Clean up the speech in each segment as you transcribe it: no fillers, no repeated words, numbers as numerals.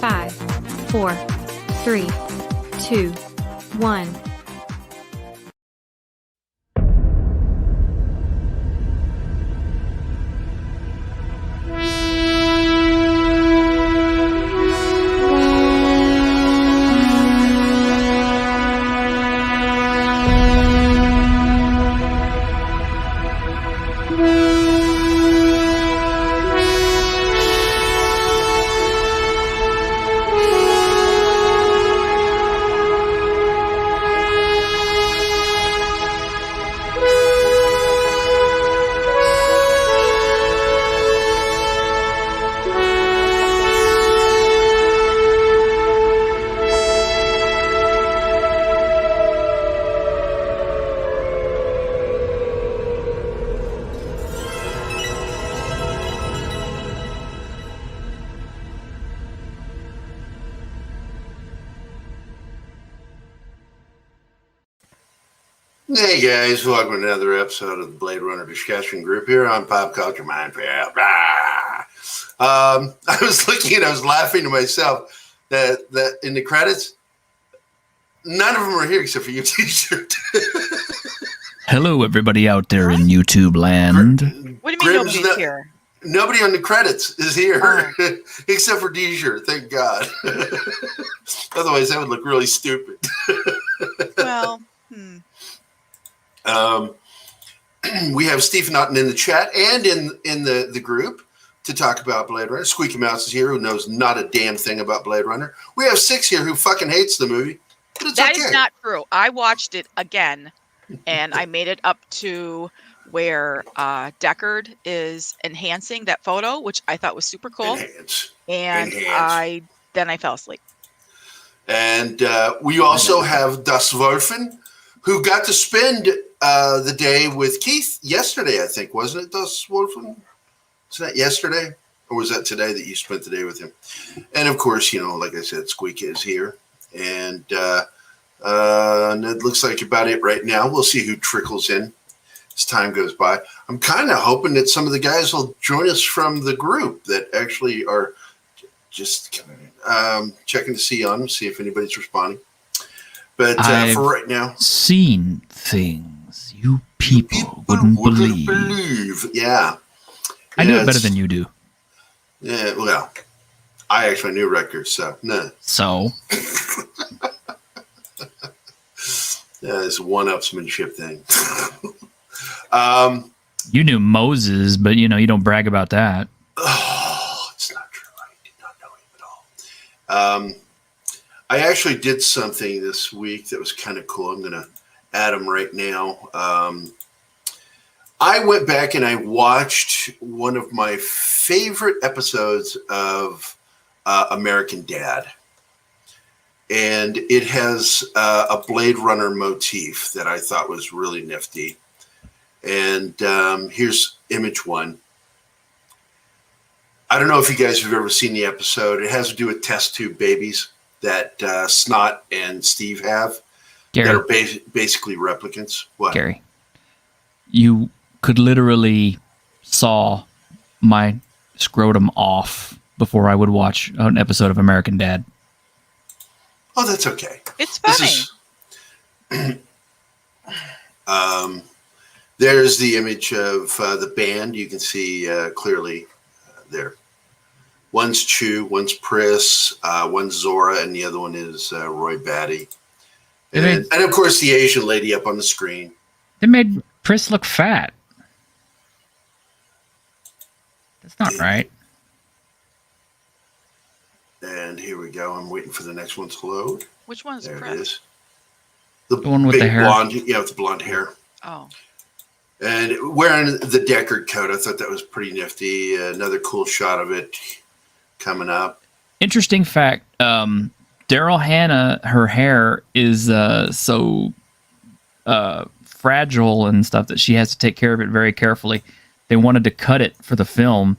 5, 4, 3, 2, 1. Hey guys, welcome to another episode of the Blade Runner discussion group here on Pop Culture Mindfield. I was laughing to myself that in the credits, none of them are here except for you, T-shirt. Hello, everybody out there in YouTube land. What do you mean nobody's here? Nobody on the credits is here except for T-shirt. Thank God. Otherwise, that would look really stupid. Well, we have Stephen Otten in the chat and in the group to talk about Blade Runner. Squeaky Mouse is here, who knows not a damn thing about Blade Runner. We have Six here, who fucking hates the movie. But it's that okay. is not true. I watched it again, and I made it up to where Deckard is enhancing that photo, which I thought was super cool. And I fell asleep. And we also have Das Wolfen, who got to spend the day with Keith yesterday, I think. Wasn't it, Das Wolfen? Was that yesterday? Or was that today that you spent the day with him? And, of course, like I said, Squeak is here. And it looks like about it right now. We'll see who trickles in as time goes by. I'm kind of hoping that some of the guys will join us from the group that actually are just checking to see if anybody's responding. But for right now, seen things you people wouldn't believe. Yeah. I do it better than you do. Yeah, well, I actually knew records, so no. So? Yeah, it's a one-upsmanship thing. You knew Moses, but you don't brag about that. Oh, it's not true. I did not know him at all. I actually did something this week that was kind of cool. I'm going to add them right now. I went back and I watched one of my favorite episodes of American Dad. And it has a Blade Runner motif that I thought was really nifty. And here's image one. I don't know if you guys have ever seen the episode. It has to do with test tube babies that Snot and Steve have. Gary, that are basically replicants. What? Gary, you could literally saw my scrotum off before I would watch an episode of American Dad. Oh, that's okay. It's funny. There's the image of the band. You can see clearly there. One's Chew, one's Pris, one's Zora, and the other one is Roy Batty. And of course, the Asian lady up on the screen. They made Pris look fat. That's not right. And here we go. I'm waiting for the next one to load. Which one is There Pris? it is. The one with the hair. Blonde, yeah, with the blonde hair. Oh. And wearing the Deckard coat. I thought that was pretty nifty. Another cool shot of it coming up. Interesting fact. Daryl Hannah, her hair is so fragile and stuff that she has to take care of it very carefully. They wanted to cut it for the film,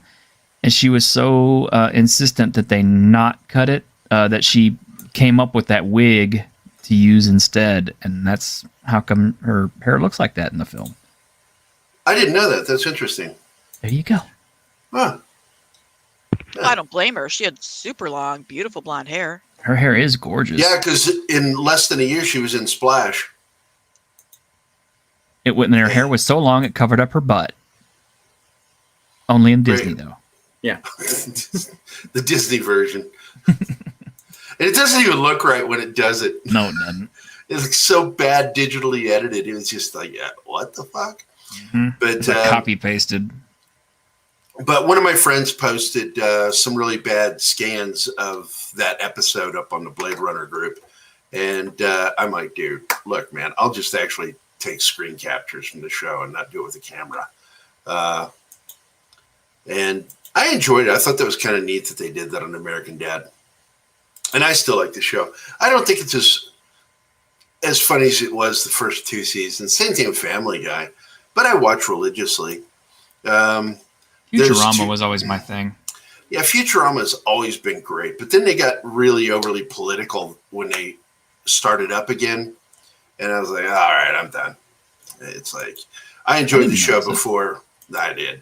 and she was so insistent that they not cut it that she came up with that wig to use instead, and that's how come her hair looks like that in the film. I didn't know that. That's interesting. There you go. Huh. Well, I don't blame her. She had super long, beautiful blonde hair. Her hair is gorgeous. Yeah, because in less than a year, she was in Splash. When her hair was so long, it covered up her butt. Only in Disney, Right. though. Yeah. The Disney version. And it doesn't even look right when it does it. No, it doesn't. It looks so bad digitally edited. It was just like, yeah, what the fuck? Mm-hmm. But It's like copy pasted. But one of my friends posted some really bad scans of that episode up on the Blade Runner group. And I'm like, dude, look, man, I'll just actually take screen captures from the show and not do it with a camera. And I enjoyed it. I thought that was kind of neat that they did that on American Dad. And I still like the show. I don't think it's as funny as it was the first 2 seasons. Same thing with Family Guy. But I watch religiously. Futurama was always my thing. Yeah, Futurama has always been great. But then they got really overly political when they started up again. And I was like, all right, I'm done. It's like, I enjoyed the show before I did.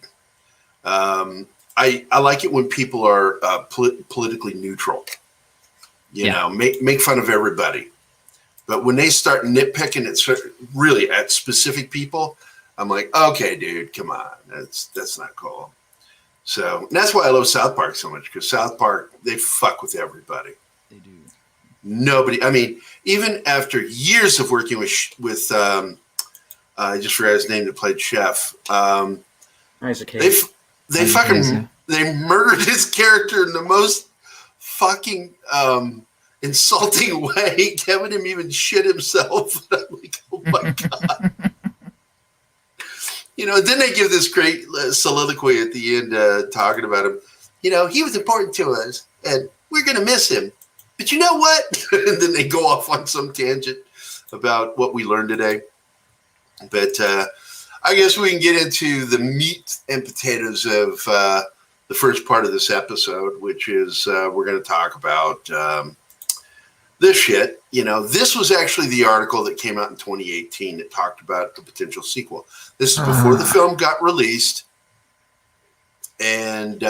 I like it when people are politically neutral. You know, make fun of everybody. But when they start nitpicking it really at specific people, I'm like, okay, dude, come on. That's not cool. So that's why I love South Park so much, because South Park, they fuck with everybody. They do. Nobody. I mean, even after years of working with I just forgot his name, that played Chef. Isaac Hayes. They fucking they murdered his character in the most fucking insulting way. Having him even shit himself. I'm like, oh my god. You know, then they give this great soliloquy at the end talking about him. You know, he was important to us, and we're going to miss him. But you know what? And then they go off on some tangent about what we learned today. But I guess we can get into the meat and potatoes of the first part of this episode, which is we're going to talk about this shit. You know, this was actually the article that came out in 2018 that talked about the potential sequel. This is before the film got released. And,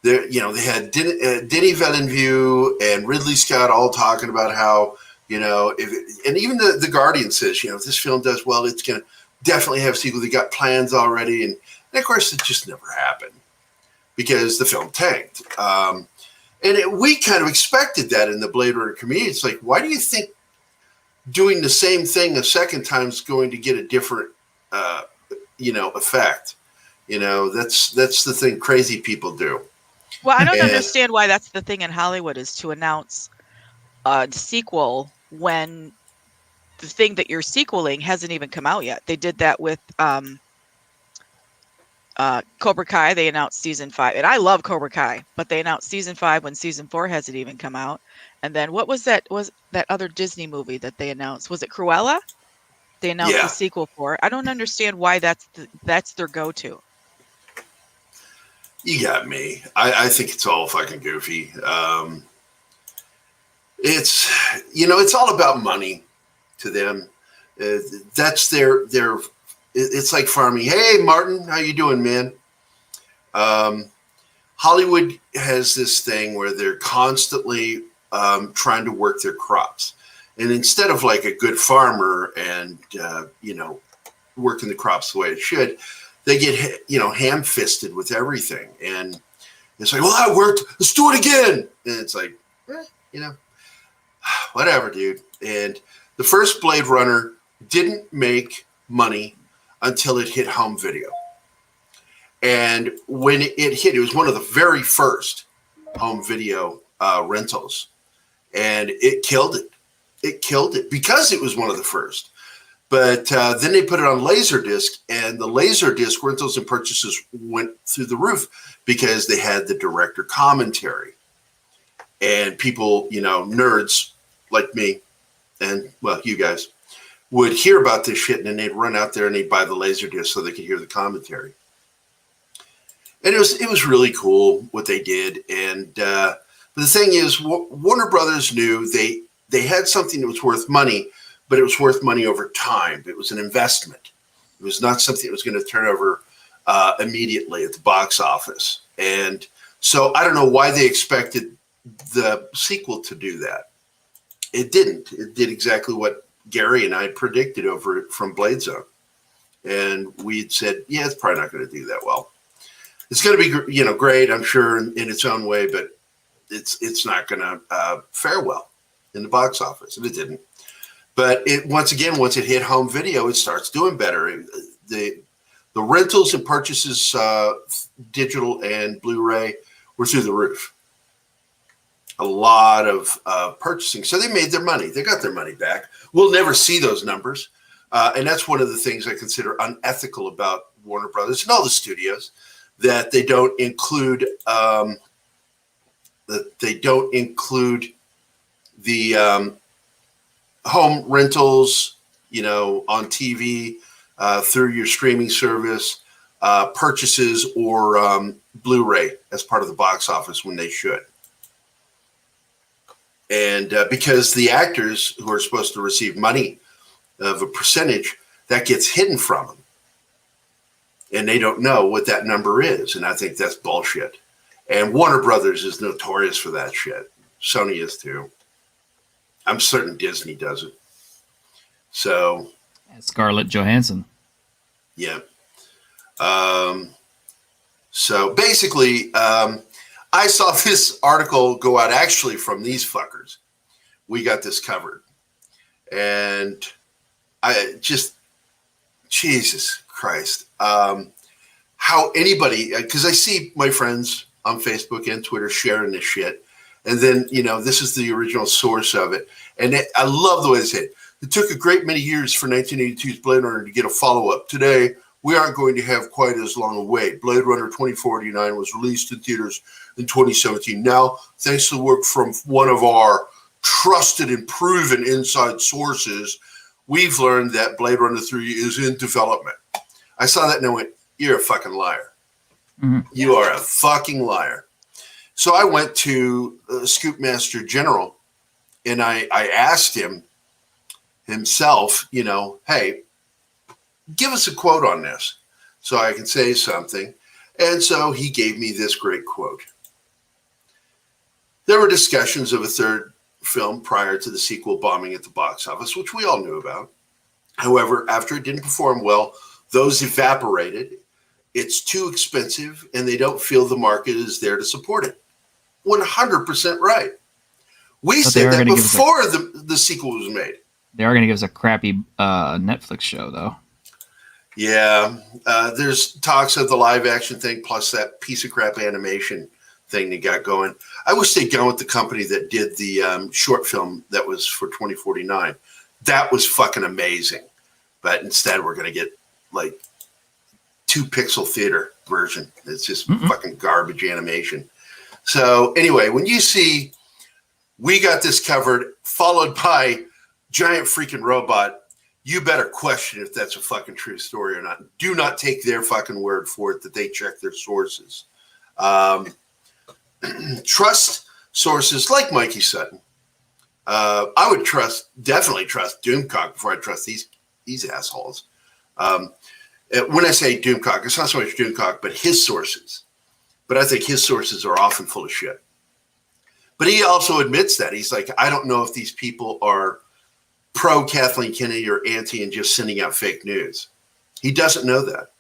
they had Denis Villeneuve and Ridley Scott all talking about how, you know, and even the Guardian says, you know, if this film does well, it's going to definitely have a sequel. They got plans already. And of course, it just never happened because the film tanked. We kind of expected that in the Blade Runner community. It's like, why do you think doing the same thing a second time is going to get a different, effect? You know, that's the thing crazy people do. Well, I don't understand why that's the thing in Hollywood is to announce a sequel when the thing that you're sequeling hasn't even come out yet. They did that with Cobra Kai. They announced season 5, and I love Cobra Kai, but they announced season 5 when season 4 hasn't even come out. And then what was that? Was that other Disney movie that they announced? Was it Cruella? They announced the sequel for it. I don't understand why that's their go-to. You got me. I think it's all fucking goofy. It's all about money to them. That's their. It's like farming. Hey, Martin, how you doing, man? Hollywood has this thing where they're constantly trying to work their crops, and instead of like a good farmer and working the crops the way it should, they get ham-fisted with everything, and it's like, well, that worked. Let's do it again, and it's like, whatever, dude. And the first Blade Runner didn't make money until it hit home video. And when it hit, it was one of the very first home video rentals. And it killed it. It killed it because it was one of the first. But then they put it on Laserdisc, and the Laserdisc rentals and purchases went through the roof because they had the director commentary. And people, nerds like me and, well, you guys, would hear about this shit, and then they'd run out there and they'd buy the Laserdisc so they could hear the commentary. And it was really cool what they did. And but the thing is, Warner Brothers knew they had something that was worth money, but it was worth money over time. It was an investment. It was not something that was going to turn over immediately at the box office. And So I don't know why they expected the sequel to do that. It didn't. It did exactly what Gary and I predicted over it from Blade Zone. And we'd said, yeah, it's probably not going to do that well. It's going to be, great, I'm sure, in its own way, but it's not going to fare well in the box office, and it didn't. But once it hit home video, it starts doing better. The rentals and purchases, digital and Blu-ray, were through the roof. A lot of purchasing, so they made their money. They got their money back. We'll never see those numbers, and that's one of the things I consider unethical about Warner Brothers and all the studios, that they don't include the home rentals, on TV, through your streaming service, purchases or Blu-ray as part of the box office when they should. And because the actors who are supposed to receive money of a percentage, that gets hidden from them. And they don't know what that number is. And I think that's bullshit. And Warner Brothers is notorious for that shit. Sony is too. I'm certain Disney does it. So. Scarlett Johansson. Yeah. So basically, I saw this article go out actually from these fuckers. We got this covered. And I just, Jesus Christ. How anybody, because I see my friends on Facebook and Twitter sharing this shit. And then, this is the original source of it. And I love the way they say it. It took a great many years for 1982's Blade Runner to get a follow-up. Today, we aren't going to have quite as long a wait. Blade Runner 2049 was released in theaters in 2017. Now, thanks to the work from one of our trusted and proven inside sources, we've learned that Blade Runner 3 is in development. I saw that and I went, you're a fucking liar. Mm-hmm. You are a fucking liar. So I went to Scoopmaster General and I asked him himself, hey, give us a quote on this so I can say something. And so he gave me this great quote. There were discussions of a third film prior to the sequel bombing at the box office, which we all knew about. However, after it didn't perform well, those evaporated. It's too expensive, and they don't feel the market is there to support it. 100% right. We said that before the sequel was made. They are going to give us a crappy Netflix show, though. Yeah. There's talks of the live action thing, plus that piece of crap animation thing they got going. I wish they'd gone with the company that did the short film that was for 2049. That was fucking amazing. But instead, we're going to get like 2-pixel theater version. It's just fucking garbage animation. So anyway, when you see we got this covered, followed by giant freaking robot, you better question if that's a fucking true story or not. Do not take their fucking word for it that they check their sources. Trust sources like Mikey Sutton. I would definitely trust Doomcock before I trust these assholes. When I say Doomcock, it's not so much Doomcock, but his sources. But I think his sources are often full of shit. But he also admits that. He's like, I don't know if these people are pro Kathleen Kennedy or anti and just sending out fake news. He doesn't know that.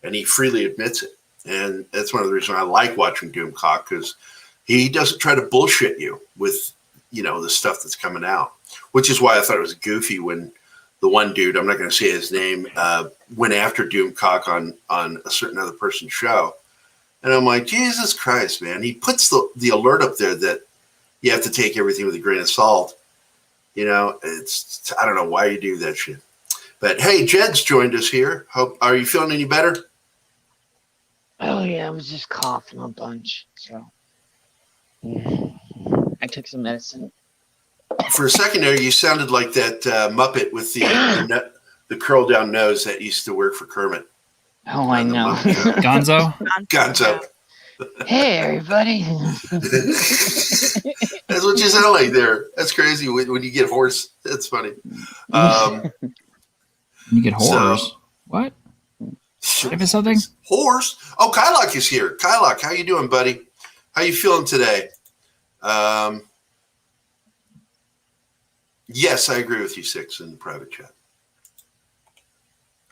And he freely admits it. And that's one of the reasons I like watching Doomcock, because he doesn't try to bullshit you with, the stuff that's coming out, which is why I thought it was goofy when the one dude, I'm not going to say his name, went after Doomcock on a certain other person's show. And I'm like, Jesus Christ, man. He puts the alert up there that you have to take everything with a grain of salt. I don't know why you do that shit. But hey, Jed's joined us here. Are you feeling any better? Oh yeah, I was just coughing a bunch. So I took some medicine. For a second there, you sounded like that Muppet with the curl down nose that used to work for Kermit. Oh, I know. Gonzo. Hey, everybody. That's what you sound like there. That's crazy when you get hoarse. That's funny. You get hoarse? So, what? Give us something? Hoarse? Oh, Kylok is here. Kylok, how you doing, buddy? How you feeling today? Yes, I agree with you, Six, in the private chat.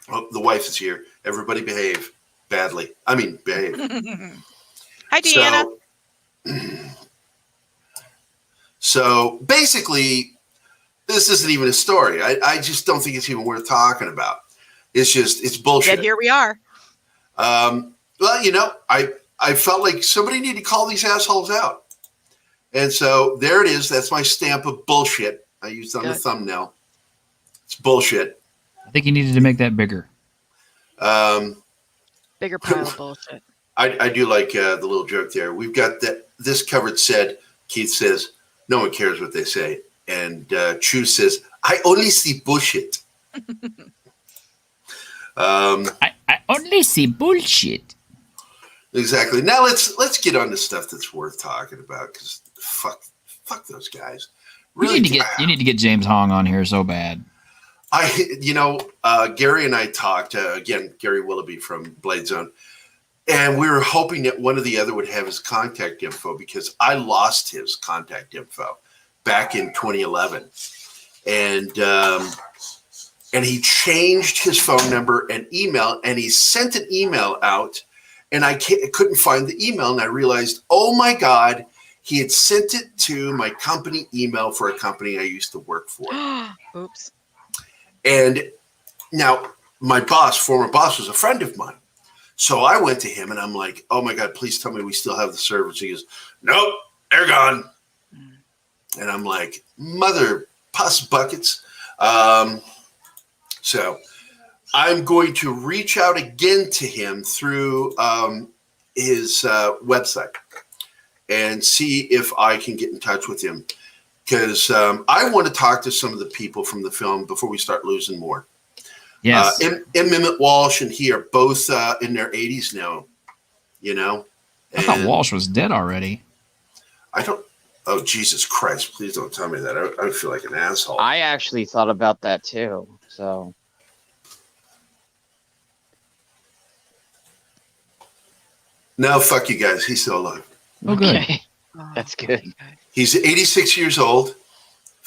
Oh, the wife is here. Everybody behave badly. I mean, behave. Hi, Deanna. So basically, this isn't even a story. I just don't think it's even worth talking about. It's bullshit. Yet here we are. Well, I felt like somebody needed to call these assholes out. And so there it is. That's my stamp of bullshit I used on the thumbnail. It's bullshit. I think you needed to make that bigger. Bigger pile of bullshit. I do like the little joke there. We've got this covered said, Keith says, no one cares what they say. And Chu says, I only see bullshit. I only see bullshit. Exactly. Now let's get on to stuff that's worth talking about, because fuck those guys. Really, you need to get James Hong on here so bad. Gary and I talked again. Gary Willoughby from Blade Zone, and we were hoping that one or the other would have his contact info, because I lost his contact info back in 2011, and he changed his phone number and email, and he sent an email out, and I couldn't find the email, and I realized, oh my God, he had sent it to my company email for a company I used to work for. Oops. And now my former boss, was a friend of mine. So I went to him and I'm like, oh my God, please tell me we still have the servers. He goes, nope, they're gone. And I'm like, mother pus buckets. So I'm going to reach out again to him through his website and see if I can get in touch with him. Because I want to talk to some of the people from the film before we start losing more. Yes. Emmett Walsh and he are both in their 80s now, I thought Walsh was dead already. Oh, Jesus Christ. Please don't tell me that. I feel like an asshole. I actually thought about that too. So. No, fuck you guys. He's still alive. Oh, good. Okay. That's good. He's 86 years old.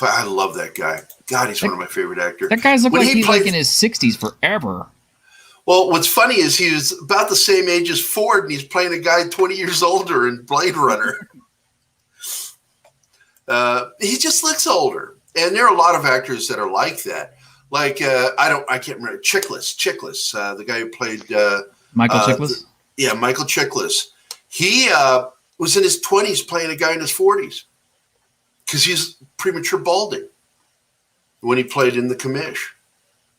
I love that guy. God, he's one of my favorite actors. That guy's looked like he's like in his 60s forever. Well, what's funny is he was about the same age as Ford, and he's playing a guy 20 years older in Blade Runner. He just looks older. And there are a lot of actors that are like that. Like, I can't remember. Chiklis, the guy who played... Michael Chiklis? Yeah, Michael Chiklis. He was in his 20s playing a guy in his 40s because he's premature balding when he played in The Commish.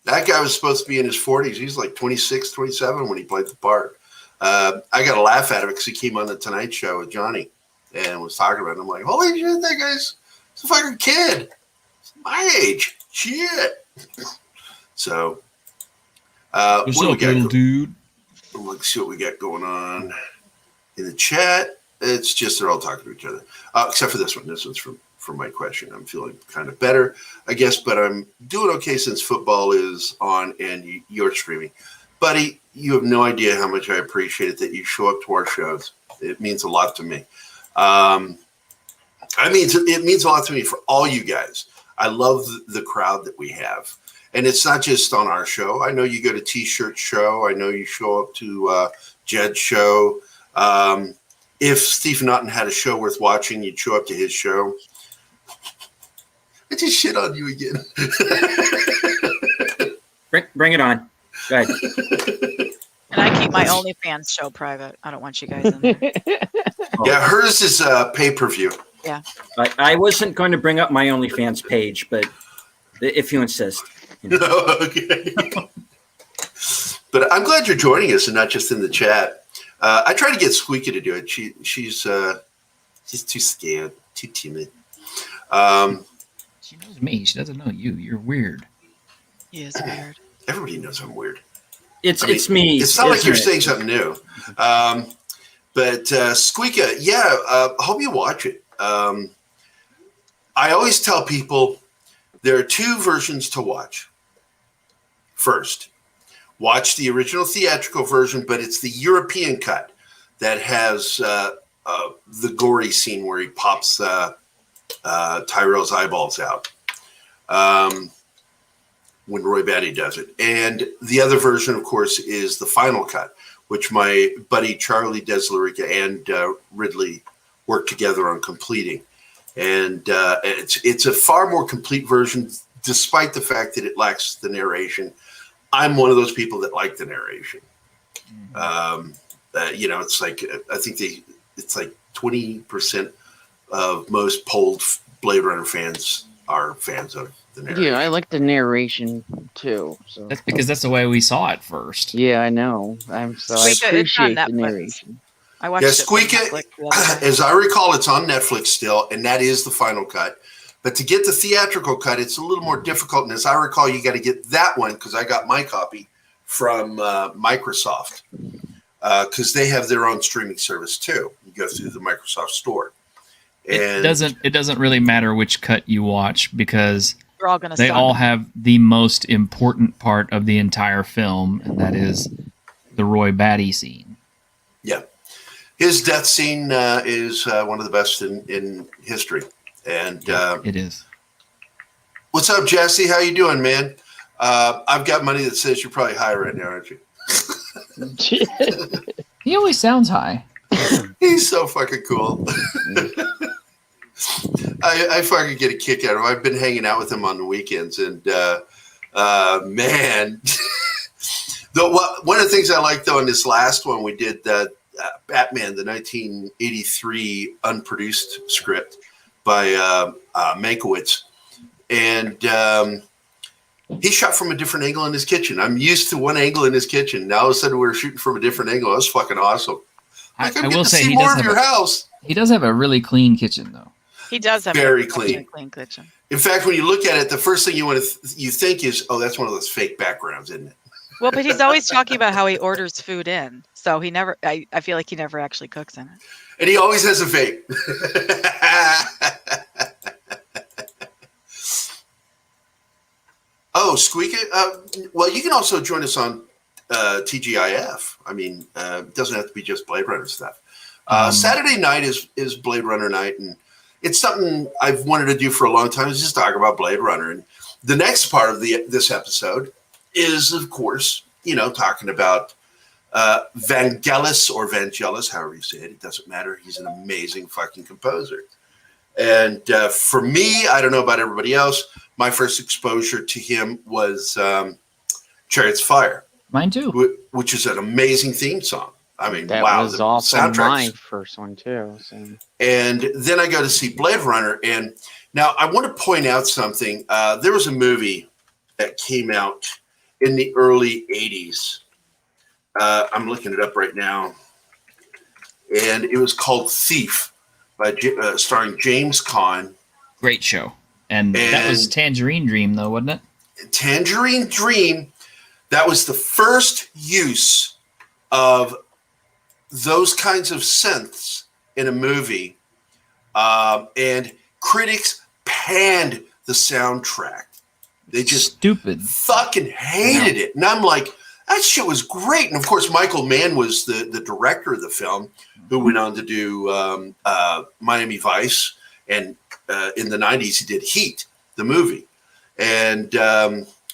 That guy was supposed to be in his 40s. He's like 26, 27 when he played the part. I got to laugh at him because he came on The Tonight Show with Johnny and was talking about it. I'm like, holy shit, that guy's a fucking kid. He's my age. Shit. So, What's up, little dude? Let's see what we got going on in the chat. It's just they're all talking to each other, except for this one. This one's from my question. I'm feeling kind of better, I guess, but I'm doing okay since football is on and you're streaming. Buddy, you have no idea how much I appreciate it that you show up to our shows. It means a lot to me. It means a lot to me for all you guys. I love the crowd that we have. And it's not just on our show. I know you go to T-Shirt Show. I know you show up to Jed's show. If Stephen Otten had a show worth watching, you'd show up to his show. I just shit on you again. Bring it on. Go ahead. And I keep my OnlyFans show private. I don't want you guys in there. Yeah, hers is pay-per-view. Yeah. I wasn't going to bring up my OnlyFans page, but if you insist. Okay. But I'm glad you're joining us and not just in the chat. I tried to get Squeaky to do it. She's too scared, too timid. She knows me. She doesn't know you. You're weird. He is weird. Everybody knows I'm weird. It's me. It's not like you're saying something new. But Squeaka, I hope you watch it. I always tell people there are two versions to watch. First, watch the original theatrical version, but it's the European cut that has the gory scene where he pops Tyrell's eyeballs out. When Roy Batty does it. And the other version, of course, is the final cut, which my buddy Charlie Deslarica and Ridley worked together on completing. And it's a far more complete version, despite the fact that it lacks the narration. I'm one of those people that like the narration. It's like, I think it's like 20% of most polled Blade Runner fans are fans of the narration. Yeah, I like the narration too. So That's because that's the way we saw it first. yeah, I know. I Squeak It's on appreciate the Netflix. narration. I watched Yeah, it. Squeak on It, Netflix the other day. as I recall, it's on Netflix still, and that is the final cut. But to get the theatrical cut, it's a little more difficult. And as I recall, you got to get that one, because I got my copy from Microsoft, because they have their own streaming service too. You go through the Microsoft store. It doesn't really matter which cut you watch, because They're all going to they all have the most important part of the entire film, and that is the Roy Batty scene. Yeah. His death scene is one of the best in history. And It is. what's up, Jesse? How you doing, man? I've got money that says you're probably high right now, aren't you? He always sounds high. He's so fucking cool. I fucking get a kick out of him. I've been hanging out with him on the weekends, and man, one of the things I liked though in this last one, we did Batman, the 1983 unproduced script by Mankiewicz, and he shot from a different angle in his kitchen. I'm used to one angle in his kitchen. Now all of a sudden we're shooting from a different angle. That's fucking awesome. I I'm will to say see he more does of have your house. He does have a really clean kitchen, though. He does have Very a clean kitchen. In fact, when you look at it, the first thing you think is, oh, that's one of those fake backgrounds, isn't it? Well, but he's always talking about how he orders food in. So he never, I feel like he never actually cooks in it. And he always has a vape. Oh, Squeak It. Well, you can also join us on TGIF. I mean, it doesn't have to be just Blade Runner stuff. Saturday night is Blade Runner night, and it's something I've wanted to do for a long time, is just talk about Blade Runner. And the next part of this episode is, of course, talking about Vangelis or Vangelis, however you say it. It doesn't matter. He's an amazing fucking composer. And for me, I don't know about everybody else, my first exposure to him was Chariots of Fire. Mine too. Which is an amazing theme song. I mean, That wow. was also my first one too. So. And then I go to see Blade Runner. And now I want to point out something. There was a movie that came out in the early 80s. I'm looking it up right now. And it was called Thief, starring James Caan. Great show. And that was Tangerine Dream, though, wasn't it? Tangerine Dream. That was the first use of those kinds of synths in a movie. And critics panned the soundtrack. They just fucking hated it. And I'm like, that shit was great. And of course, Michael Mann was the director of the film, who went on to do Miami Vice. And in the 90s, he did Heat, the movie. And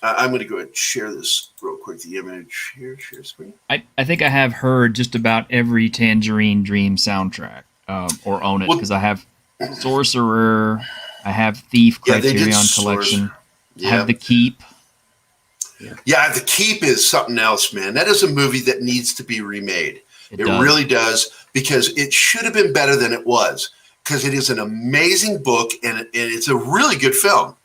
I'm going to go ahead and share this real quick, the image here. Share screen. I think I have heard just about every Tangerine Dream soundtrack, or own it, because I have Sorcerer, I have Thief Criterion Collection, I have The Keep. Yeah, The Keep is something else, man. That is a movie that needs to be remade. It really does, because it should have been better than it was, because it is an amazing book, and it's a really good film,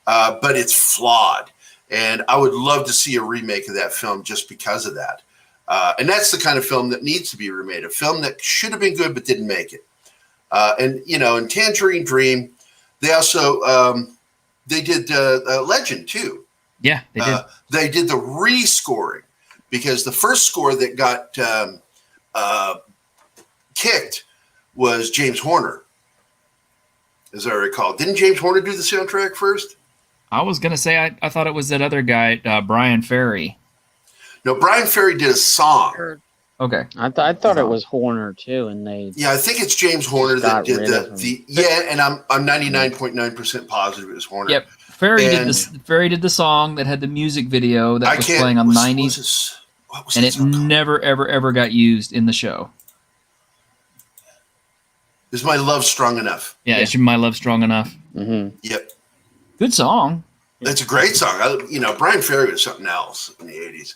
but it's flawed. And I would love to see a remake of that film just because of that. And that's the kind of film that needs to be remade, a film that should have been good but didn't make it. And, in Tangerine Dream, they also they did Legend, too. Yeah, they did. They did the rescoring, because the first score that got kicked was James Horner, as I recall. Didn't James Horner do the soundtrack first? I was going to say, I thought it was that other guy, Brian Ferry. No, Brian Ferry did a song. Okay. I thought it was Horner too, and they. Yeah, I think it's James Horner that got did rid of him. and I'm 99.9% positive it was Horner. Yep. Ferry And- did the song that had the music video that I was can't playing on was- 90s, what was and that it song called? never, ever, ever got used in the show. Is My Love Strong Enough? Yeah, it's My Love Strong Enough. Mm-hmm. Yep. Good song. It's a great song. Brian Ferry was something else in the 80s.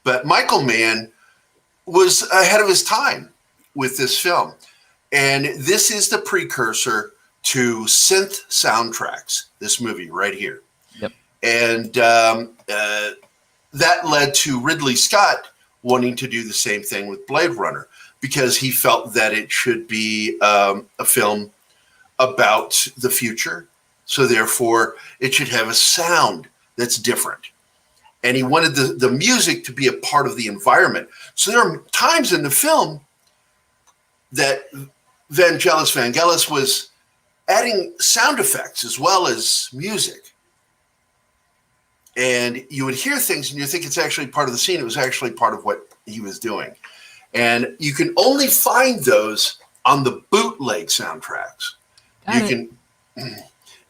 But Michael Mann was ahead of his time with this film. And this is the precursor to synth soundtracks, this movie right here. Yep. And that led to Ridley Scott wanting to do the same thing with Blade Runner, because he felt that it should be a film about the future. So therefore, it should have a sound that's different. And he wanted the music to be a part of the environment. So there are times in the film that Vangelis was adding sound effects as well as music. And you would hear things and you think it's actually part of the scene. It was actually part of what he was doing. And you can only find those on the bootleg soundtracks.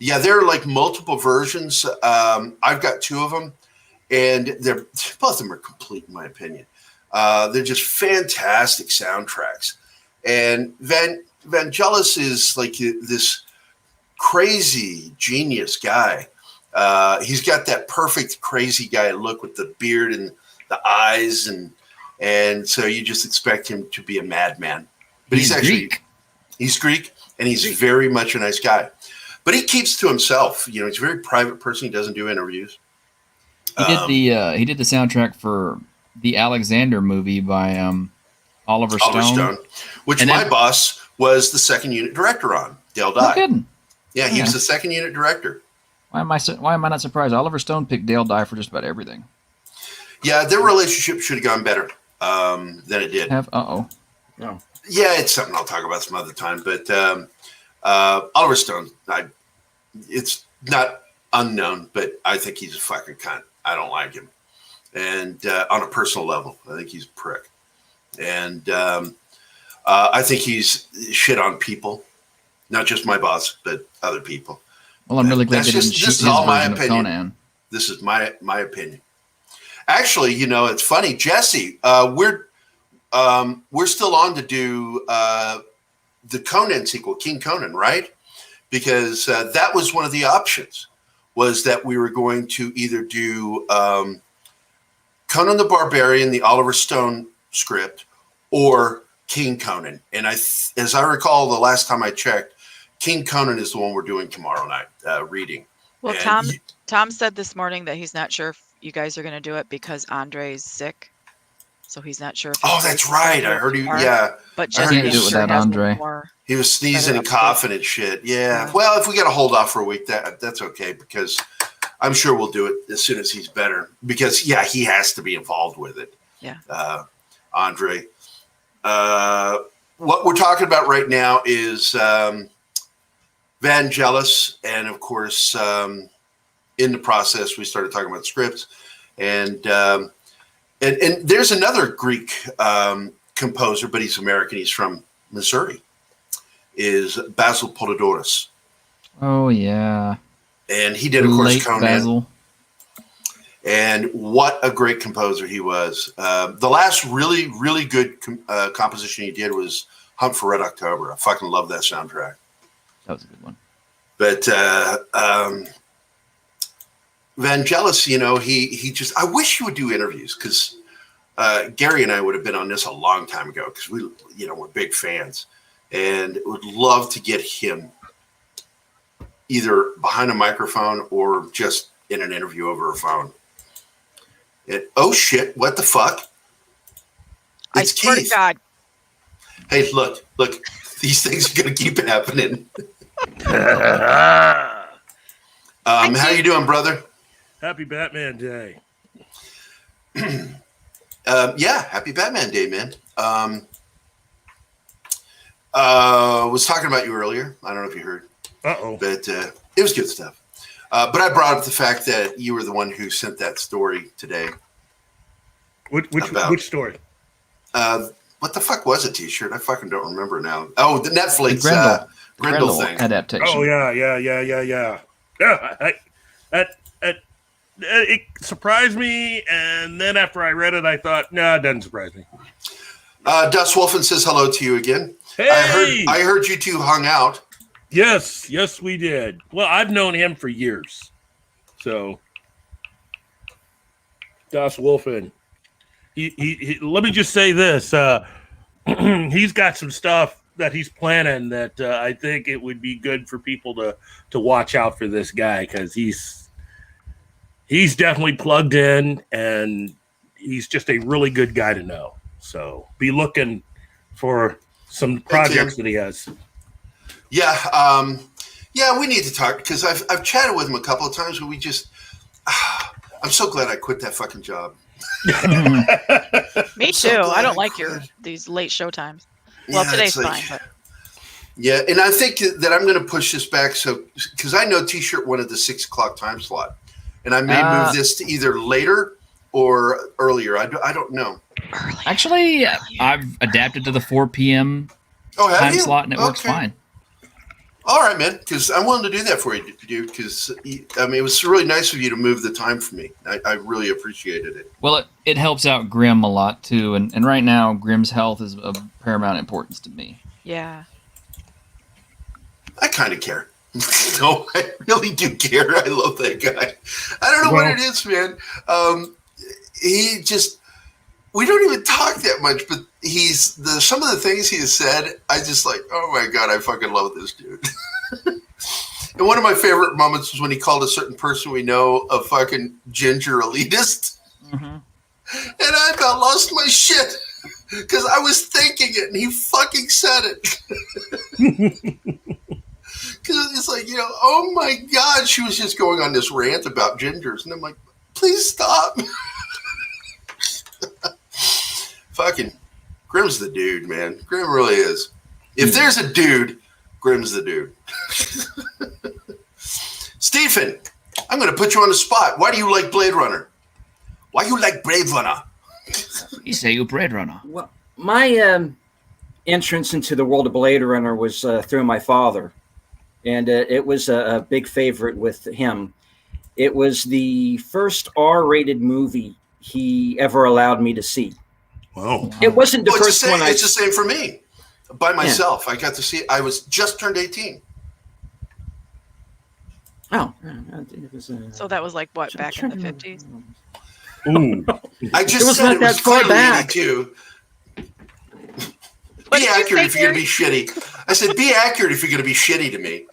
Yeah, there are like multiple versions. I've got 2 of them, and both of them are complete in my opinion. They're just fantastic soundtracks. And Vangelis is like this crazy genius guy. He's got that perfect crazy guy look with the beard and the eyes, and so you just expect him to be a madman. But he's Greek, and he's very much a nice guy. But he keeps to himself. He's a very private person. He doesn't do interviews. He did the soundtrack for the Alexander movie by Oliver Stone. Which my boss was the second unit director on. Dale Dye. No kidding. Yeah, he was the second unit director. Why am I not surprised? Oliver Stone picked Dale Dye for just about everything. Yeah, their relationship should have gone better than it did. No. Yeah, it's something I'll talk about some other time. But Oliver Stone, it's not unknown, but I think he's a fucking cunt. I don't like him. And on a personal level, I think he's a prick. And I think he's shit on people, not just my boss, but other people. Well, I'm really glad they didn't shoot his version of Conan. This is my opinion. Actually, it's funny, Jesse. We're still on to do the Conan sequel, King Conan, right? Because that was one of the options, was that we were going to either do Conan the Barbarian, the Oliver Stone script, or King Conan. And as I recall, the last time I checked, King Conan is the one we're doing tomorrow night, reading. Well, and Tom said this morning that he's not sure if you guys are going to do it because Andre's sick. So he's not sure if that's right. I heard you. Yeah. But I heard Jesse you do it sure without has Andre. more. He was sneezing and coughing and shit. Yeah. Well, if we got to hold off for a week, that's okay, because I'm sure we'll do it as soon as he's better. Because he has to be involved with it. Yeah. Andre. What we're talking about right now is Vangelis, and of course, in the process, we started talking about scripts, and there's another Greek composer, but he's American. He's from Missouri. Is Basil Polidorus. Oh yeah. And he did, of course, Late Conan. Basil. And what a great composer he was. The last really, really good composition he did was Hunt for Red October. I fucking love that soundtrack. That was a good one. But Vangelis, he just, I wish he would do interviews, because Gary and I would have been on this a long time ago, because we're big fans, and would love to get him either behind a microphone or just in an interview over a phone. And, oh shit, what the fuck? I swear to God. Hey, look, these things are going to keep happening. How you doing, brother? Happy Batman Day. Happy Batman Day, man. Was talking about you earlier. I don't know if you heard. Uh-oh. But it was good stuff. But I brought up the fact that you were the one who sent that story today. Which story? What the fuck was a T-shirt? I fucking don't remember now. Oh, the Netflix Grendel thing. adaptation. Oh yeah. Yeah. It surprised me, and then after I read it, I thought, no, it doesn't surprise me. Dust Wolfen says hello to you again. Hey! I heard you two hung out. Yes, we did. Well, I've known him for years. So, Das Wolfen. He let me just say this. He's got some stuff that he's planning that I think it would be good for people to watch out for this guy, because he's definitely plugged in, and he's just a really good guy to know. So be looking for some projects that he has. Yeah, we need to talk, because I've chatted with him a couple of times, but we just I'm so glad I quit that fucking job. Me too. I don't like these late show times. Well, today's fine. But. Yeah, and I think that I'm going to push this back, because I know T-shirt wanted the 6 o'clock time slot, and I may move this to either later or earlier. I don't know. Actually, I've adapted to the 4 p.m. time slot, and it works fine. All right, man, because I'm willing to do that for you, dude, because, I mean, it was really nice of you to move the time for me. I really appreciated it. Well, it helps out Grim a lot, too, and right now, Grim's health is of paramount importance to me. Yeah. I kind of care. No, I really do care. I love that guy. I don't know what it is, man. He just... We don't even talk that much, but some of the things he has said, I just like, oh my God, I fucking love this dude. And one of my favorite moments was when he called a certain person we know a fucking ginger elitist. Mm-hmm. And I about lost my shit because I was thinking it and he fucking said it. Because it's like, oh my God, she was just going on this rant about gingers. And I'm like, please stop. Fucking Grim's the dude, man. Grim really is. If there's a dude, Grim's the dude. Stephen, I'm going to put you on the spot. Why do you like Blade Runner? Why you like Blade Runner? You say you're Blade Runner. Well, my entrance into the world of Blade Runner was through my father, and it was a big favorite with him. It was the first R-rated movie he ever allowed me to see. Wow. It wasn't the first one. It's the same for me. By myself. Yeah. I got to see it. I was just turned 18. Oh. It was, so that was like what, back in the 50s? Ooh. I just said it was far back. Be accurate if you're going to be shitty. I said, be accurate if you're going to be shitty to me.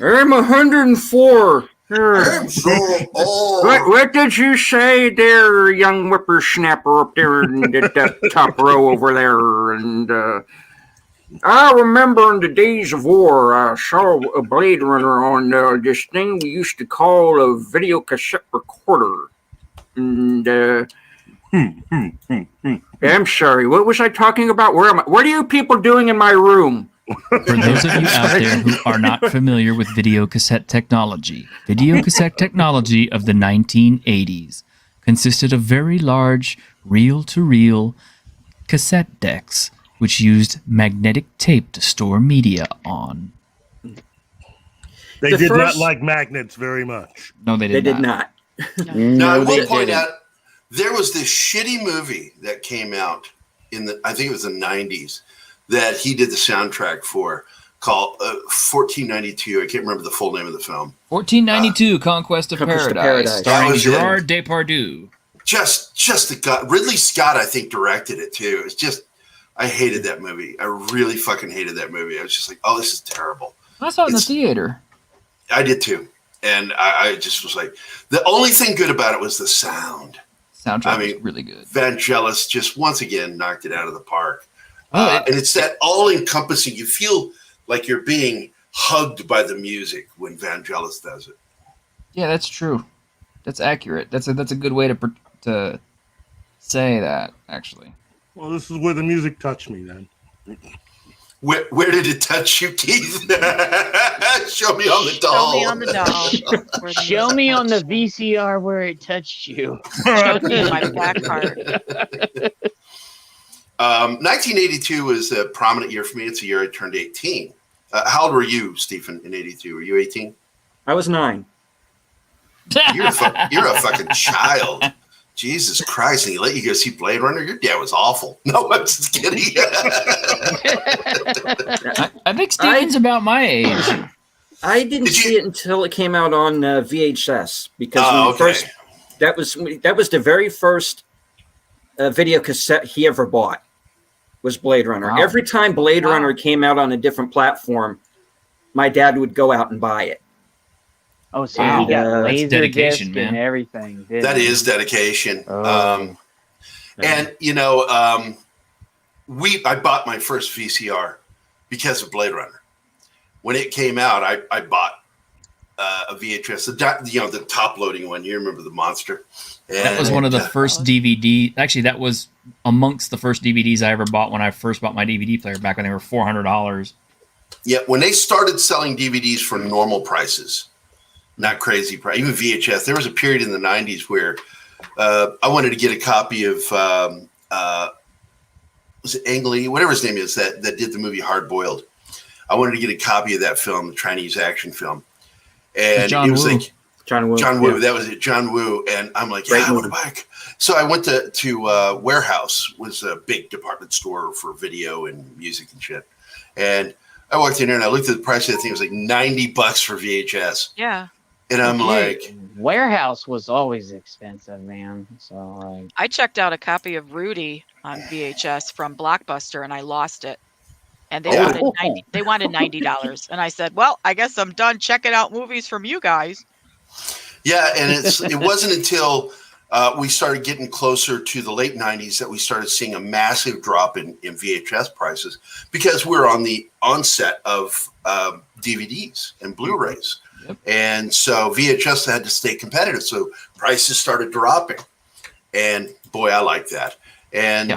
I'm 104. What did you say there, young whippersnapper up there in the top row over there? And I remember in the days of war, I saw a Blade Runner on this thing we used to call a video cassette recorder. And I'm sorry, what was I talking about? Where am I? What are you people doing in my room? For those of you out there who are not familiar with video cassette technology of the 1980s consisted of very large reel-to-reel cassette decks which used magnetic tape to store media on. They did not like magnets very much. No, they did not. Now, I will point out, there was this shitty movie that came out I think it was the 90s, that he did the soundtrack for, called 1492. I can't remember the full name of the film. 1492, Conquest of Paradise, starring Gerard Depardieu. Just the guy. Ridley Scott, I think, directed it too. It's just, I hated that movie. I really fucking hated that movie. I was just like, oh, this is terrible. I saw it in the theater. I did too. And I just was like, the only thing good about it was the sound. Soundtrack was really good. Vangelis just once again knocked it out of the park. And it's that all-encompassing. You feel like you're being hugged by the music when Vangelis does it. Yeah, that's true. That's accurate. That's a good way to say that, actually. Well, this is where the music touched me then. Where did it touch you, Keith? Show me on the doll. Show me on the doll. Show me on the VCR where it touched you. Show me my back part. 1982 was a prominent year for me. It's a year I turned 18. How old were you, Stephen, in 82? Were you 18? I was 9. You're a fucking child. Jesus Christ. And he let you go see Blade Runner? Your dad was awful. No, I'm just kidding. I think Steven's about my age. I didn't see it until it came out on VHS because that was the very first video cassette he ever bought was Blade Runner. Wow. Every time Blade Runner came out on a different platform, my dad would go out and buy it. Oh, so he got laser dedication, disc man. and everything. That is dedication. Oh. And you know, I bought my first VCR because of Blade Runner. When it came out, I bought a VHS, the top loading one. You remember the monster? And That was one of the first DVD. Actually, that was amongst the first DVDs I ever bought when I first bought my DVD player back when they were $400. Yeah, when they started selling DVDs for normal prices, not crazy price, even VHS. There was a period in the 90s where I wanted to get a copy of was it Ang Lee, whatever his name is, that did the movie Hard Boiled. I wanted to get a copy of that film, the Chinese action film, and John it was Woo. like John Woo. John Woo. Yeah. That was it, John Woo. And I'm like, yeah, I want to buy it. So I went to Warehouse, was a big department store for video and music and shit. And I walked in there and I looked at the price of the thing. It was like $90 for VHS. Yeah. And I'm like, Warehouse was always expensive, man. So like, I checked out a copy of Rudy on VHS from Blockbuster and I lost it. And they wanted $90. And I said, well, I guess I'm done checking out movies from you guys. yeah. And it wasn't until we started getting closer to the late 90s that we started seeing a massive drop in VHS prices because we're on the onset of DVDs and Blu-rays. Yep. And so VHS had to stay competitive. So prices started dropping. And boy, I like that. And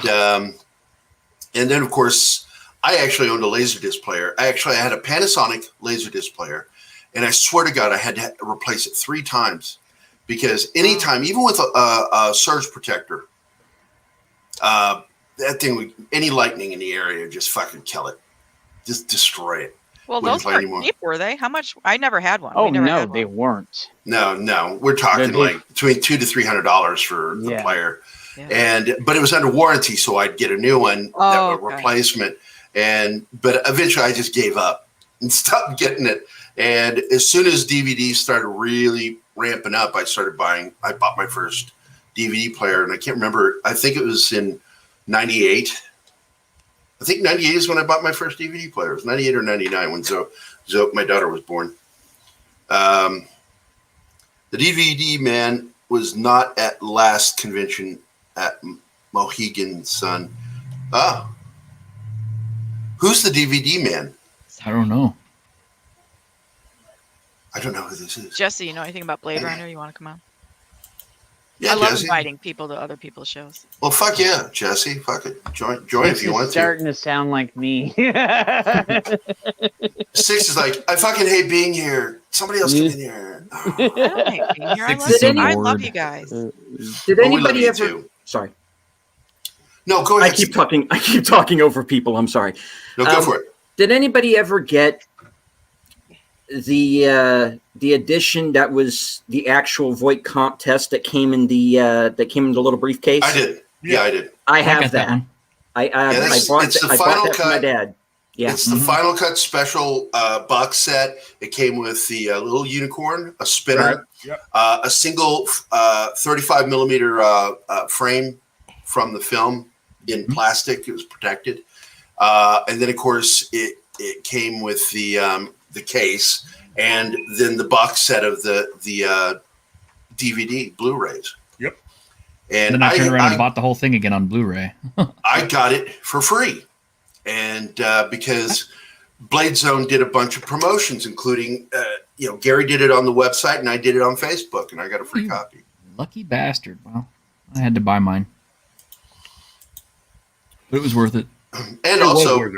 and then, of course, I actually owned a Laserdisc player. I had a Panasonic Laserdisc player. And I swear to God, I had to replace it 3 times. Because anytime, even with a surge protector, that thing would, any lightning in the area, just fucking kill it. Just destroy it. Well, those weren't cheap, were they? How much? I never had one. oh no, they weren't. No. We're talking like between $200 to $300 for the player. Yeah. But it was under warranty, so I'd get a new one, replacement. But eventually I just gave up and stopped getting it. And as soon as DVDs started really ramping up, I bought my first DVD player, and I can't remember. I think it was in 98. I think 98 is when I bought my first DVD player. It was 98 or 99 when Zoe, my daughter, was born. The DVD man was not at last convention at Mohegan Sun. Who's the DVD man? I don't know. I don't know who this is. Jesse, you know anything about Blade Runner? You want to come on? Yeah, I love Jesse. inviting people to other people's shows. Well, fuck yeah, Jesse. Fuck it. Join if you want to. Starting to sound like me. 6 is like, I fucking hate being here. Somebody else come in here. I don't hate being here. I love you guys. Did anybody ever? Too. Sorry. No, go ahead. I keep talking over people. I'm sorry. No, go for it. Did anybody ever get the edition that was the actual Voight comp test that came in the little briefcase? I did. Yeah, I did. I have that. One. I bought that for my dad. Yeah, it's the Final Cut special box set. It came with the little unicorn, a spinner, a single 35 millimeter frame from the film in plastic. It was protected, and then of course it came with the case, and then the box set of the DVD Blu-rays. Yep. And then I turned around and bought the whole thing again on Blu-ray. I got it for free, and because Blade Zone did a bunch of promotions, including Gary did it on the website, and I did it on Facebook, and I got a free copy. Lucky bastard. Well, I had to buy mine, but it was worth it. And also,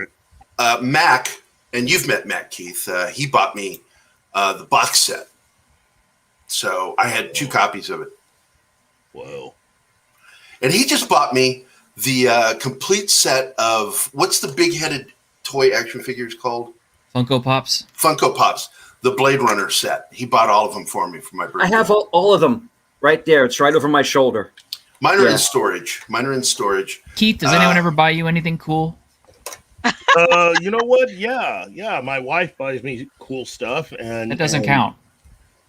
Mac. And you've met Matt Keith. He bought me the box set. So I had 2 copies of it. Whoa. And he just bought me the complete set of what's the big-headed toy action figures called? Funko Pops. Funko Pops. The Blade Runner set. He bought all of them for me for my birthday. I have all of them right there. It's right over my shoulder. Mine are in storage. Keith, does anyone ever buy you anything cool? You know what? Yeah. My wife buys me cool stuff, and That doesn't count.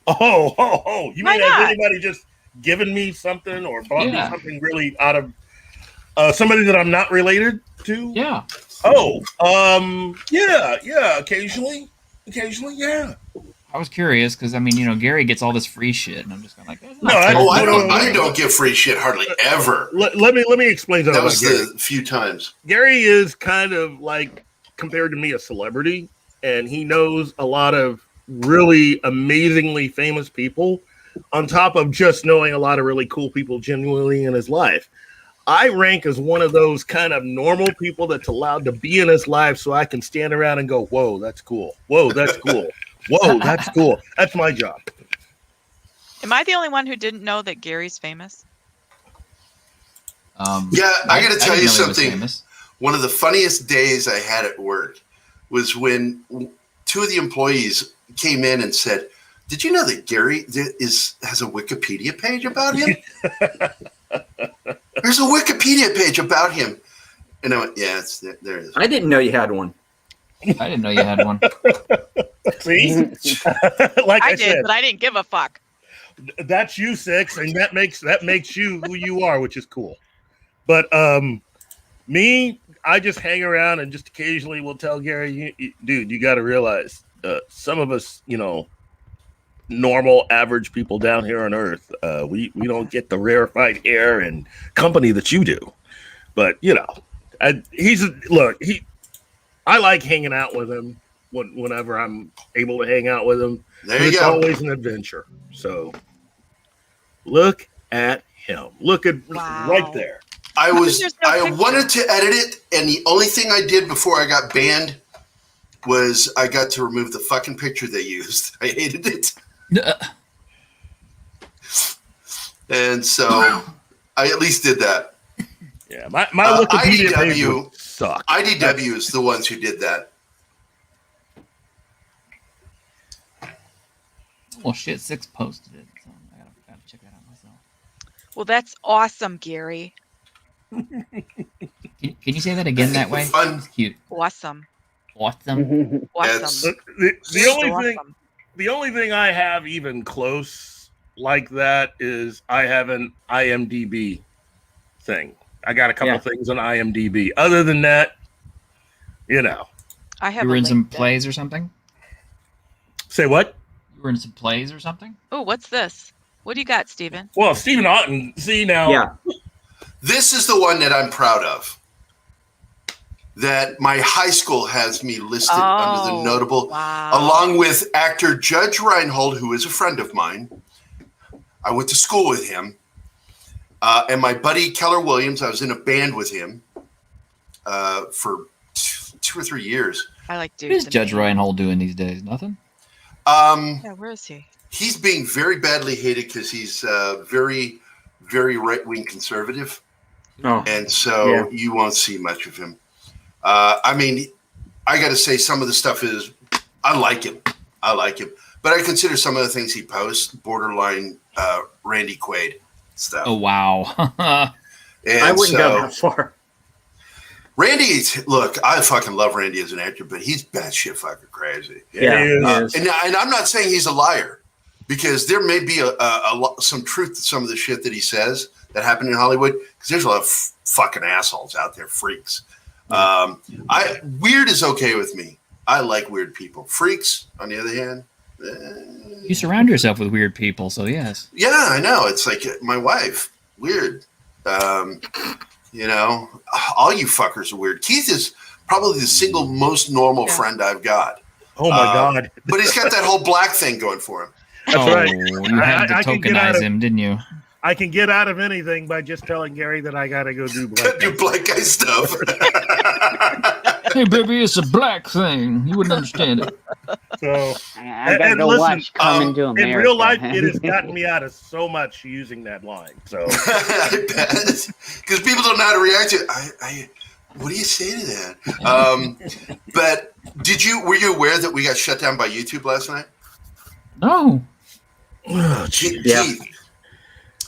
Oh! You Why mean has not? anybody just given me something or bought me something really out of somebody that I'm not related to? Yeah. Oh, yeah. Occasionally, yeah. I was curious because Gary gets all this free shit, and I'm just kind of like, that's No, not fair. I don't get free shit hardly ever. Let me explain something. That was about Gary. the few times. Gary is kind of like, compared to me, a celebrity, and he knows a lot of really amazingly famous people on top of just knowing a lot of really cool people genuinely in his life. I rank as one of those kind of normal people that's allowed to be in his life, so I can stand around and go, whoa, that's cool. Whoa, that's cool. Whoa, that's cool. That's my job. Am I the only one who didn't know that Gary's famous? Yeah, I got to tell you didn't know he was something. famous. One of the funniest days I had at work was when two of the employees came in and said, "Did you know that Gary has a Wikipedia page about him?" There's a Wikipedia page about him. And I went, yeah, there it is. I didn't know you had one. I didn't know you had one. See? Like I I did, said, but I didn't give a fuck. that's you, Six, and that makes you who you are, which is cool. But me, I just hang around and just occasionally will tell Gary, dude, you got to realize some of us, normal average people down here on Earth, we don't get the rarefied air and company that you do. But I like hanging out with him whenever I'm able to hang out with him. There you It's go. always an adventure. So look at him. Look at Wow. right there. I There's no picture. wanted to edit it, and the only thing I did before I got banned was I got to remove the fucking picture they used. I hated it. And so I at least did that. Yeah, my Wikipedia page IDW would suck. IDW is the ones who did that. Well, shit, Six posted it, so I gotta check that out myself. Well, that's awesome, Gary. Can you say that again that way? Fun. Cute. Awesome. Awesome. Awesome. The only thing I have even close like that is I have an IMDb thing. I got a couple things on IMDb. Other than that, I have You were a in some LinkedIn. plays or something? say what? You were in some plays or something? Oh, what's this? What do you got, Steven? Well, Stephen Otten. See now. Yeah. This is the one that I'm proud of. That my high school has me listed under the notable, Wow. along with actor Judge Reinhold, who is a friend of mine. I went to school with him. And my buddy Keller Williams, I was in a band with him for 2 or 3 years. I like What dudes. is Judge Reinhold doing these days? Nothing? Yeah, where is he? He's being very badly hated because he's very, very right-wing conservative. Oh. And so you won't see much of him. I mean, I got to say some of the stuff is, I like him. But I consider some of the things he posts borderline Randy Quaid stuff. Oh, wow. And I wouldn't go that far. Randy, look, I fucking love Randy as an actor, but he's batshit fucking crazy. Yeah. And I'm not saying he's a liar, because there may be some truth to some of the shit that he says that happened in Hollywood, because there's a lot of fucking assholes out there, freaks. Weird is okay with me. I like weird people. Freaks, on the other hand, You surround yourself with weird people, so yes. yeah, I know. It's like my wife, weird. All you fuckers are weird. Keith is probably the single most normal friend I've got. Oh my God. But he's got that whole black thing going for him. That's right. You had to I can get out tokenize of- him, didn't you? I can get out of anything by just telling Gary that I got to go do black. Do black guy stuff. Hey, baby, it's a black thing. You wouldn't understand it. So, I gotta and go listen, watch Coming to in America. real life, it has gotten me out of so much using that line. So, because people don't know how to react to it. What do you say to that? But were you aware that we got shut down by YouTube last night? No. Keith, I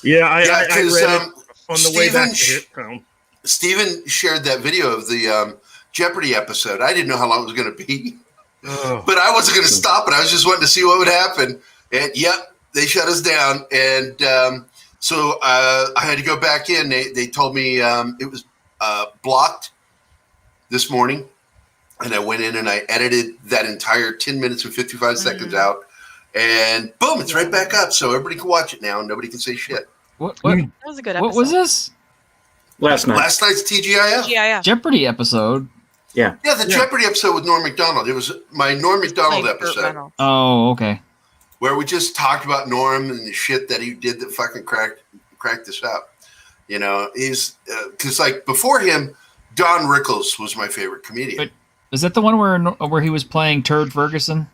read it on the way back to Steven, Steven shared that video of the Jeopardy episode. I didn't know how long it was going to be, but I wasn't going to stop it. I was just wanting to see what would happen. And yep, they shut us down. And so I had to go back in. They told me it was blocked this morning. And I went in and I edited that entire 10 minutes and 55 seconds out. And boom, it's right back up. So everybody can watch it now and nobody can say shit. What? That was a good episode. What was this? Last Last night's TGIF. Yeah. Jeopardy episode. Yeah. Yeah, the Jeopardy episode with Norm Macdonald. It was my Norm Macdonald episode Oh, okay. where we just talked about Norm and the shit that he did that fucking cracked us up. You know, he's because like before him, Don Rickles was my favorite comedian. But is that the one where he was playing Turd Ferguson?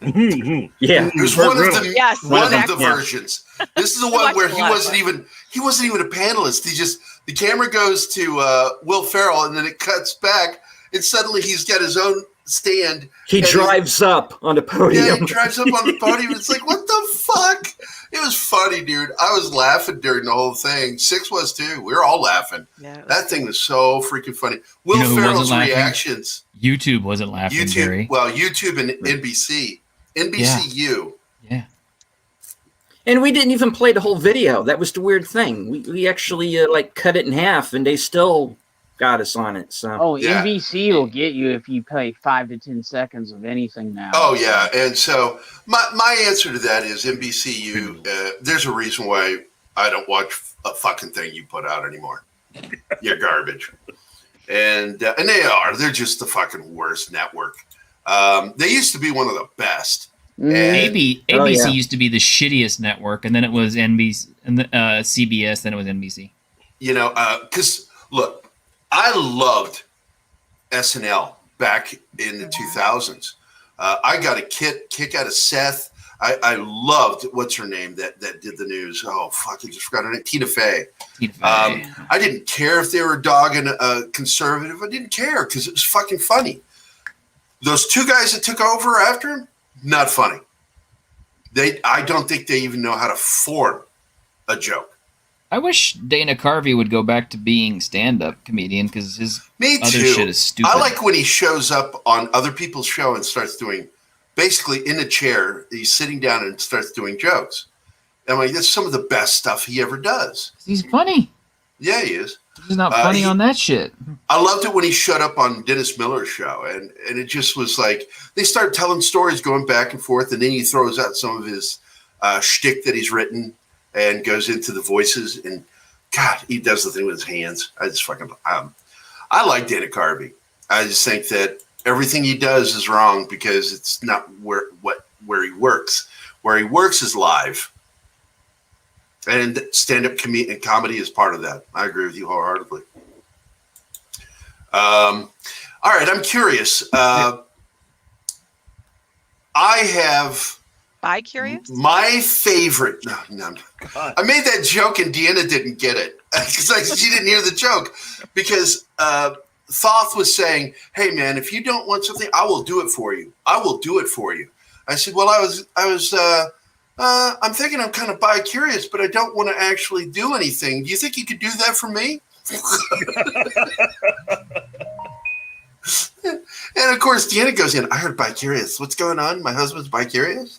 Yeah. It was one of the Yes, one exactly. of the versions. This is the one where he wasn't even a panelist. The camera goes to Will Ferrell and then it cuts back and suddenly he's got his own stand. He drives up on the podium. Yeah, he drives up on the podium. It's like, what the fuck? It was funny, dude. I was laughing during the whole thing. Six was too. We were all laughing. Yeah, that thing was so freaking funny. Will You know who Ferrell's wasn't laughing? reactions. YouTube wasn't laughing, Gary. YouTube and NBC. NBCU. Yeah. And we didn't even play the whole video. That was the weird thing. We actually cut it in half, and they still got us on it. So. Oh, Yeah. NBC will get you if you play 5 to 10 seconds of anything now. Oh yeah, and so my answer to that is NBCU. There's a reason why I don't watch a fucking thing you put out anymore. You're garbage, and they're just the fucking worst network. They used to be one of the best. ABC Oh, yeah. used to be the shittiest network, and then it was NBC and CBS, then it was NBC. You know, because look, I loved SNL back in the 2000s. I got a kick out of Seth. I loved what's her name that did the news. Oh fuck, I just forgot her name. Tina Fey. I didn't care if they were dogging a conservative. I didn't care because it was fucking funny. Those two guys that took over after him, not funny. I don't think they even know how to form a joke. I wish Dana Carvey would go back to being stand-up comedian because his Me other too. shit is stupid. I like when he shows up on other people's show and starts doing, basically in a chair, he's sitting down and starts doing jokes. I'm like, that's some of the best stuff he ever does. He's funny. Yeah, he is. He's not funny on that shit. I loved it when he showed up on Dennis Miller's show, and it just was like they start telling stories going back and forth, and then he throws out some of his shtick that he's written and goes into the voices, and God, he does the thing with his hands. I just fucking I like Dana Carvey. I just think that everything he does is wrong because it's not where he works. Where he works is live. And stand-up comedy is part of that. I agree with you wholeheartedly. All right, I'm curious. I have Bi-curious? my favorite. No. I made that joke and Deanna didn't get it because she didn't hear the joke because Thoth was saying, "Hey man, if you don't want something, I will do it for you. I will do it for you." I said, "Well, I'm thinking I'm kind of bi-curious, but I don't want to actually do anything. Do you think you could do that for me?" And of course, Deanna goes in. I heard bi-curious. What's going on? My husband's bi-curious?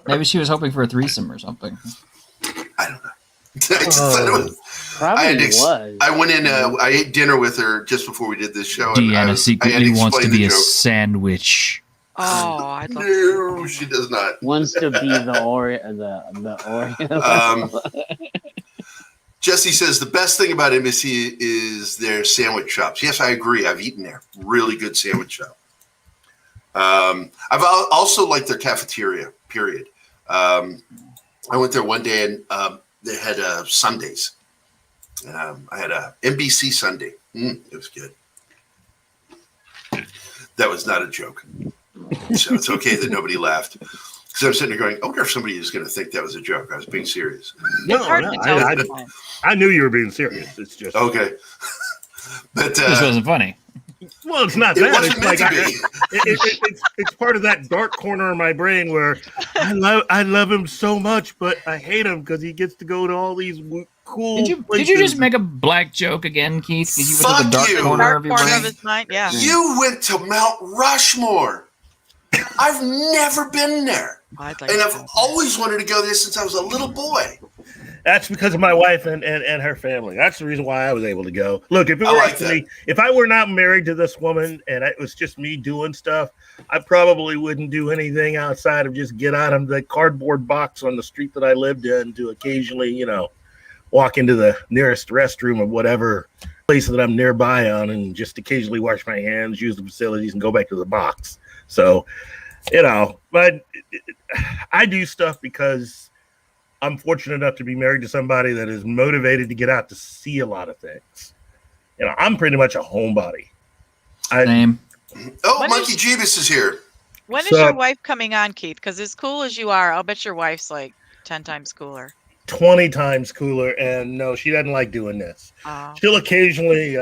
Maybe she was hoping for a threesome or something. I don't know. I just thought it was. Probably was. I went in. I ate dinner with her just before we did this show. and Deanna I secretly wants to explained be the a joke. sandwich. Oh, I'd love No, she does not. Wants to be the Oreo. Jesse says the best thing about NBC is their sandwich shops. Yes, I agree. I've eaten there. Really good sandwich shop. I've also liked their cafeteria, period. I went there one day and they had Sundays. I had a NBC Sunday. It was good. That was not a joke. So it's okay that nobody laughed. Because I'm sitting there going, I wonder if somebody is going to think that was a joke. I was being serious. No, It's hard to tell. I knew you were being serious. It's just Okay. But This wasn't funny. well, it's not it that. wasn't It's meant like to be. it's part of that dark corner of my brain where I love him so much, but I hate him because he gets to go to all these cool. Did you places. just make a black joke again, Keith? Because you went to the Fuck dark you. corner Dark of your corner brain. of his mind. Yeah. You went to Mount Rushmore. I've never been there. I'd like And to I've go. always wanted to go there since I was a little boy. That's because of my wife and her family. That's the reason why I was able to go. Look, if it I were like up to me, if I were not married to this woman and it was just me doing stuff, I probably wouldn't do anything outside of just get out of the cardboard box on the street that I lived in to occasionally, walk into the nearest restroom of whatever place that I'm nearby on and just occasionally wash my hands, use the facilities, and go back to the box. So, but I do stuff because I'm fortunate enough to be married to somebody that is motivated to get out to see a lot of things. I'm pretty much a homebody. Same. Oh, When Monkey is- Jeebus is here. When is So- your wife coming on, Keith? Because as cool as you are, I'll bet your wife's like 10 times cooler. 20 times cooler, and no, she doesn't like doing this. Oh. She'll occasionally,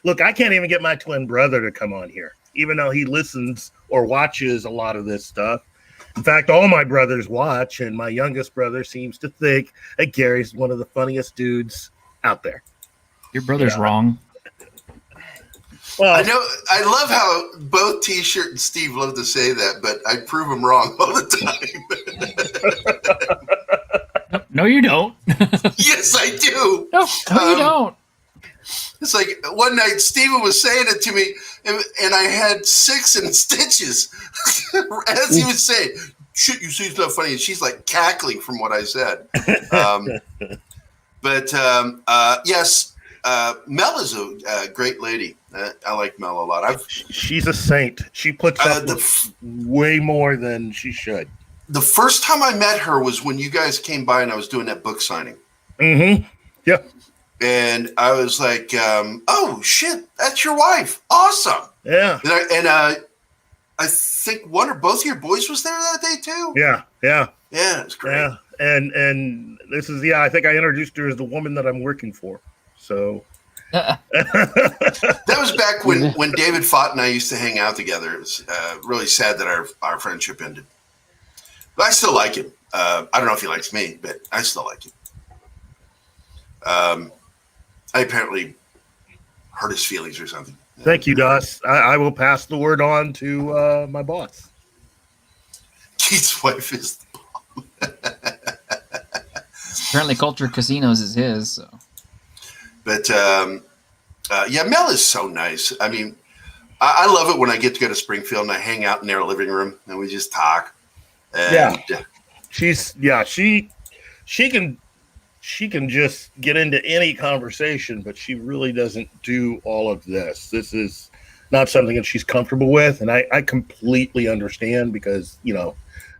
look, I can't even get my twin brother to come on here, even though he listens or watches a lot of this stuff. In fact, all my brothers watch, and my youngest brother seems to think that Gary's one of the funniest dudes out there. Your brother's wrong. Well, I know. I love how both T-Shirt and Steve love to say that, but I prove them wrong all the time. No, you don't. Yes, I do. No, you don't. It's like one night Steven was saying it to me, and I had 6 in stitches as he was saying, "Shit, you see, it's not funny." And she's like cackling from what I said. Yes, Mel is a great lady. I like Mel a lot. she's a saint. She puts up with way more than she should. The first time I met her was when you guys came by and I was doing that book signing. Mm-hmm. Yeah. And I was like, "Oh shit, that's your wife! Awesome!" Yeah. And I think one or both of your boys was there that day too. Yeah. Yeah. Yeah, it's great. Yeah. And this is, I think I introduced her as the woman that I'm working for. So That was back when David Fott and I used to hang out together. It was really sad that our friendship ended. But I still like him. I don't know if he likes me, but I still like him. I apparently hurt his feelings or something. Thank you, Doss. I will pass the word on to my boss. Keith's wife is. Apparently, Culture Casinos is his. So. But yeah, Mel is so nice. I mean, I love it when I get to go to Springfield and I hang out in their living room and we just talk. And, She can just get into any conversation, but she really doesn't do all of this. This is not something that she's comfortable with, and I completely understand because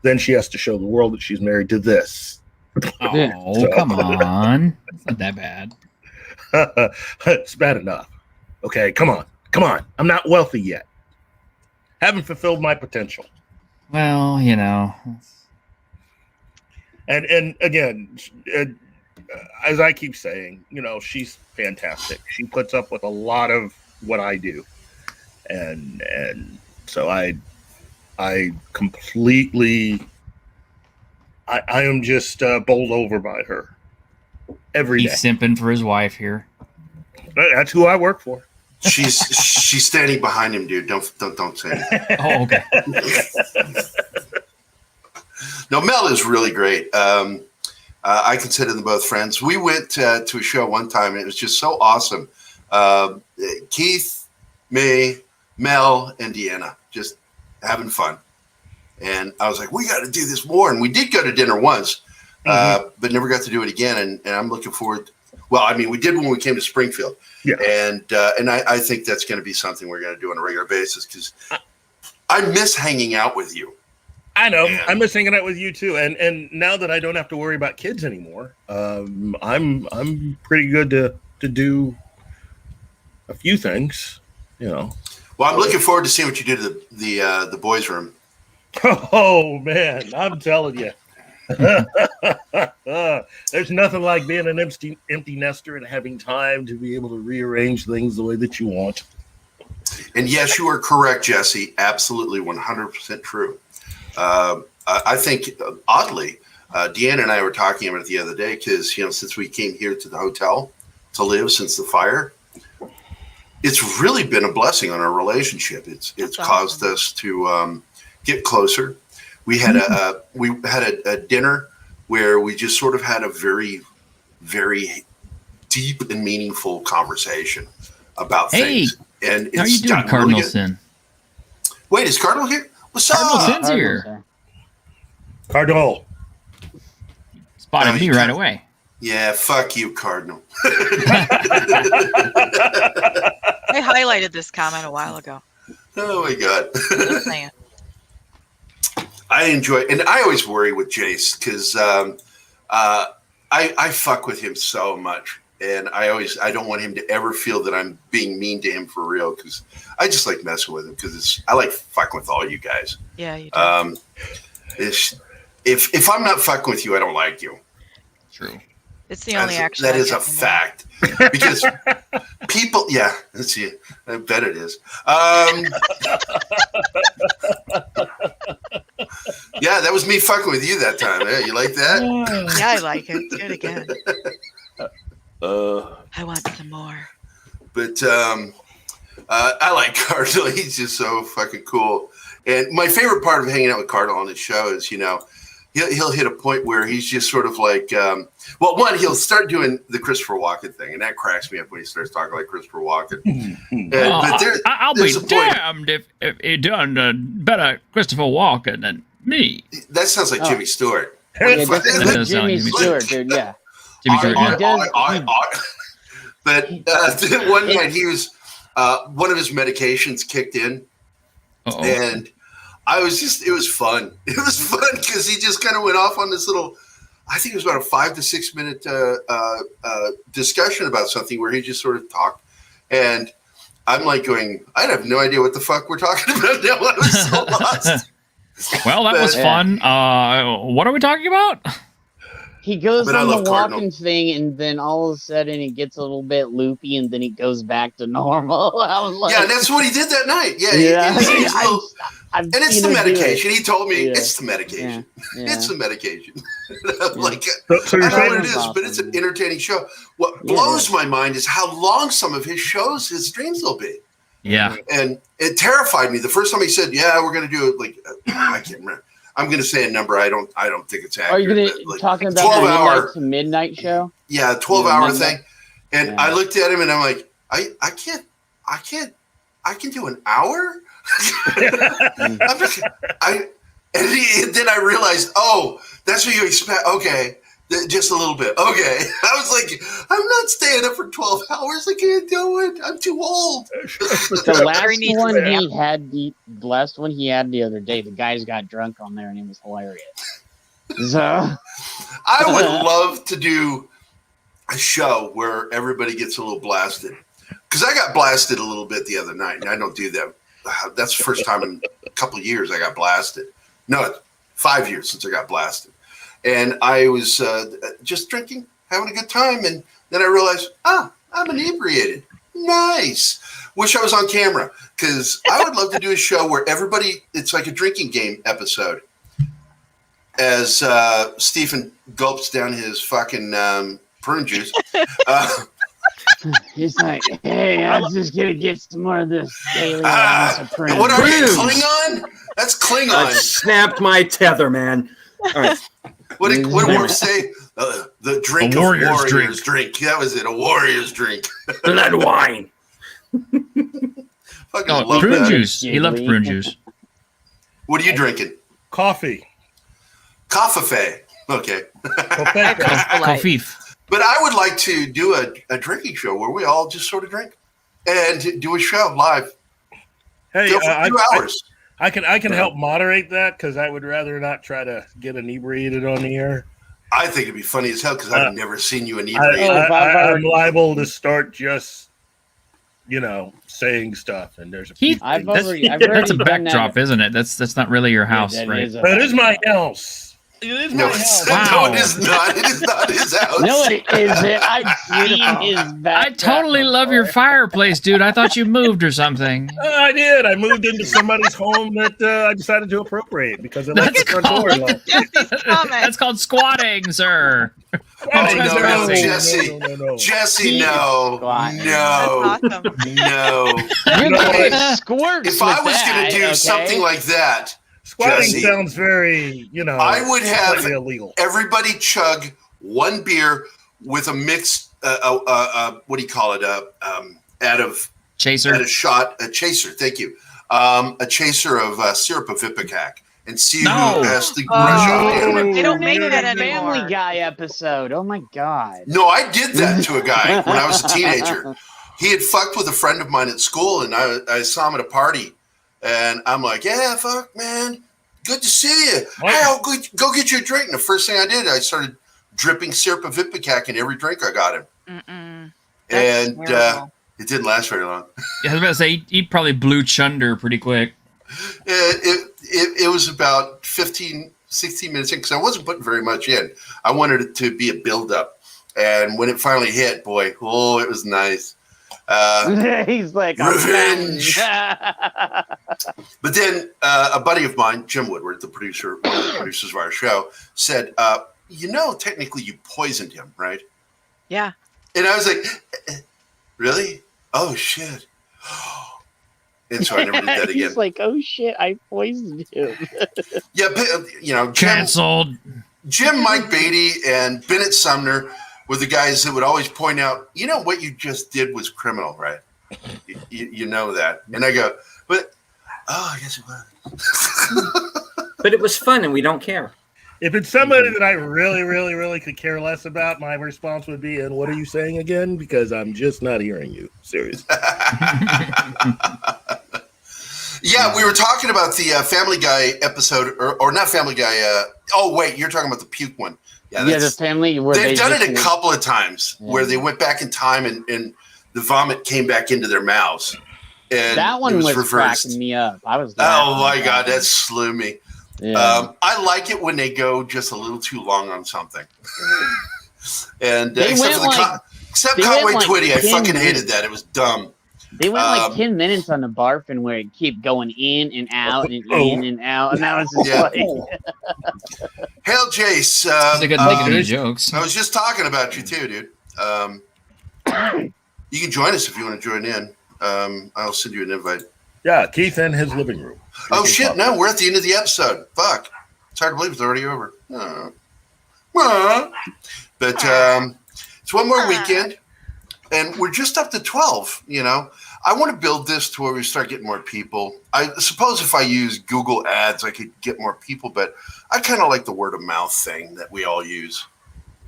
then she has to show the world that she's married to this. Oh, come on. It's not that bad. It's bad enough. Okay, come on. I'm not wealthy yet. Haven't fulfilled my potential. Well, And again, as I keep saying, she's fantastic. She puts up with a lot of what I do, and so I completely, I am just bowled over by her every day. he's simping for his wife here. That's who I work for. she's standing behind him, dude. Don't say anything. Oh, okay. No, Mel is really great. I consider them both friends. We went to a show one time, and it was just so awesome. Keith, me, Mel, and Deanna just having fun. And I was like, we got to do this more. And we did go to dinner once, but never got to do it again. And I'm looking forward. Well, I mean, we did when we came to Springfield. Yeah. And I think that's going to be something we're going to do on a regular basis because I miss hanging out with you. I know. I miss hanging out with you too. And now that I don't have to worry about kids anymore, I'm pretty good to do a few things, Well, I'm looking forward to seeing what you do to the boys' room. Oh man, I'm telling you. There's nothing like being an empty nester and having time to be able to rearrange things the way that you want. And yes, you are correct, Jesse. Absolutely, 100% true. I think, oddly, Deanna and I were talking about it the other day because, since we came here to the hotel to live since the fire, it's really been a blessing on our relationship. It's caused us to get closer. We had a dinner where we just sort of had a very, very deep and meaningful conversation about things. And how are you doing, Cardinal Sin? Wait, is Cardinal here? What's up? Cardinal Sin's here. Cardinal. Spotted me right away. Yeah, fuck you, Cardinal. I highlighted this comment a while ago. Oh my God. Just saying. I enjoy, and I always worry with Jace because I fuck with him so much, and I don't want him to ever feel that I'm being mean to him for real because I just like messing with him because I like fucking with all you guys. Yeah, you do. If I'm not fucking with you, I don't like you. True. It's the only action. That is a fact because people. Yeah, let's see. I bet it is. Yeah, that was me fucking with you that time. Yeah, you like that? Yeah, I like it. Do it again. I want some more. But I like Cardinal. He's just so fucking cool. And my favorite part of hanging out with Cardinal on the show is, he'll hit a point where he's just sort of like, he'll start doing the Christopher Walken thing, and that cracks me up when he starts talking like Christopher Walken. I'll be damned if he done better Christopher Walken than me. That sounds like Jimmy Stewart. Yeah, that's Jimmy Stewart, dude. Yeah. Jimmy Stewart. But one night he was one of his medications kicked in, and it was fun. It was fun because he just kind of went off on this little, I think it was about a 5 to 6 minute discussion about something where he just sort of talked. And I'm like going, I have no idea what the fuck we're talking about now. I was so lost. Well, that was fun. What are we talking about? He goes on the walking thing, and then all of a sudden it gets a little bit loopy, and then he goes back to normal. I was like, yeah, that's what he did that night. Yeah, and it's the medication. He told me it's the medication. Yeah. It's the medication. I'm like, I don't know what it is, but it's an entertaining show. What blows my mind is how long some of his streams will be. Yeah, and it terrified me the first time he said, "Yeah, we're going to do it." Like, I can't remember. I'm going to say a number. I don't think it's accurate. Are you going to talking about the midnight to midnight show? Yeah, 12-hour thing. And I looked at him and I'm like, I can do an hour. And then I realized, that's what you expect. Okay. Just a little bit. Okay. I was like, I'm not staying up for 12 hours. I can't do it. I'm too old. The last one he had the other day, the guys got drunk on there and it was hilarious. So I would love to do a show where everybody gets a little blasted. Because I got blasted a little bit the other night, and I don't do that. That's the first time in a couple of years I got blasted. No, 5 years since I got blasted. And I was just drinking, having a good time. And then I realized, I'm inebriated. Nice. Wish I was on camera because I would love to do a show where it's like a drinking game episode. As Stephen gulps down his fucking prune juice. He's like, hey, I'm just going to get some more of this daily prune. What are you, Klingon? That's Klingon. I snapped my tether, man. All right. What did Walsh say? The drink of warriors drink. That was it. A warrior's drink. Blood wine. Fucking prune juice. He loved prune juice. What are you drinking? Coffee. Coffee. Okay. Kofif. But I would like to do a drinking show where we all just sort of drink and do a show live. Hey, for 2 hours. I can help moderate that because I would rather not try to get inebriated on the air. I think it'd be funny as hell because I've never seen you inebriated. I'm liable to start just saying stuff, and there's a Keith, few I've things- already That's a done that. backdrop, isn't it? That's not really your house, that right? is a That is my backdrop. house. It is No, my house. Wow. no, it is not. It is not his house. No, it isn't. I've seen his I backdrop totally love your before. fireplace, dude. I thought you moved or something. I did. I moved into somebody's home that I decided to appropriate because I like the front door. Jesse's comment. That's called squatting, sir. Oh, no, Jesse. No. Jesse, He no. is squatting. No. That's awesome. No. You're No. getting squirts If I with was going that, to do okay? something like that, Squatting Jesse, sounds very, I would have completely illegal. everybody chug one beer with a mixed, what do you call it? Out of Chaser. a shot, a chaser. Thank you. A chaser of syrup of Ipecac, and see No. who has to rush off the Oh. end. They don't make Made that a anymore. Family Guy episode. Oh my god. No, I did that to a guy when I was a teenager. He had fucked with a friend of mine at school, and I saw him at a party, and I'm like, "Yeah, fuck, man, good to see you. What? Hey, I'll go get you a drink." And the first thing I did, I started dripping syrup of Ipecac in every drink I got him, Mm-mm. That's and terrible. it didn't last very long. I was about to say he probably blew chunder pretty quick. It was about 15, 16 minutes in because I wasn't putting very much in. I wanted it to be a build-up, and when it finally hit, boy, oh, it was nice. He's like Revenge. "I'm But then a buddy of mine, Jim Woodward, one of the producers of our show, said, technically you poisoned him, right? Yeah. And I was like, really? Oh, shit. And so I never did that again. He's like, oh shit, I poisoned him. Yeah, Jim, Canceled. Jim, Mike Beatty, and Bennett Sumner were the guys that would always point out, what you just did was criminal, right? You know that. And I go, but, I guess it was. But it was fun, and we don't care. If it's somebody that I really, really, really could care less about, my response would be, and what are you saying again? Because I'm just not hearing you. Seriously. Yeah, we were talking about the Family Guy episode, or not Family Guy. Oh, wait, you're talking about the puke one. Yeah, the family where They've done it a just- couple of times where they went back in time and the vomit came back into their mouths. And that one it was reversed. cracking me up. I was. Oh laughing my at God, that. that slew me. Yeah. I like it when they go just a little too long on something. And They except went for the like- except they went Conway like Twitty, I 10 fucking minutes. hated that. It was dumb. They went like um, 10 minutes on the barfing where it kept going in and out and in and out, and that was just Yeah. like, Hail, Jace. They couldn't make any jokes. I was just talking about you too, dude. You can join us if you want to join in. I'll send you an invite. Yeah, Keith in his living room. Oh shit! No, we're at the end of the episode. Fuck! It's hard to believe it's already over. But it's one more weekend, and we're just up to 12. I want to build this to where we start getting more people. I suppose if I use Google Ads, I could get more people, but I kind of like the word of mouth thing that we all use,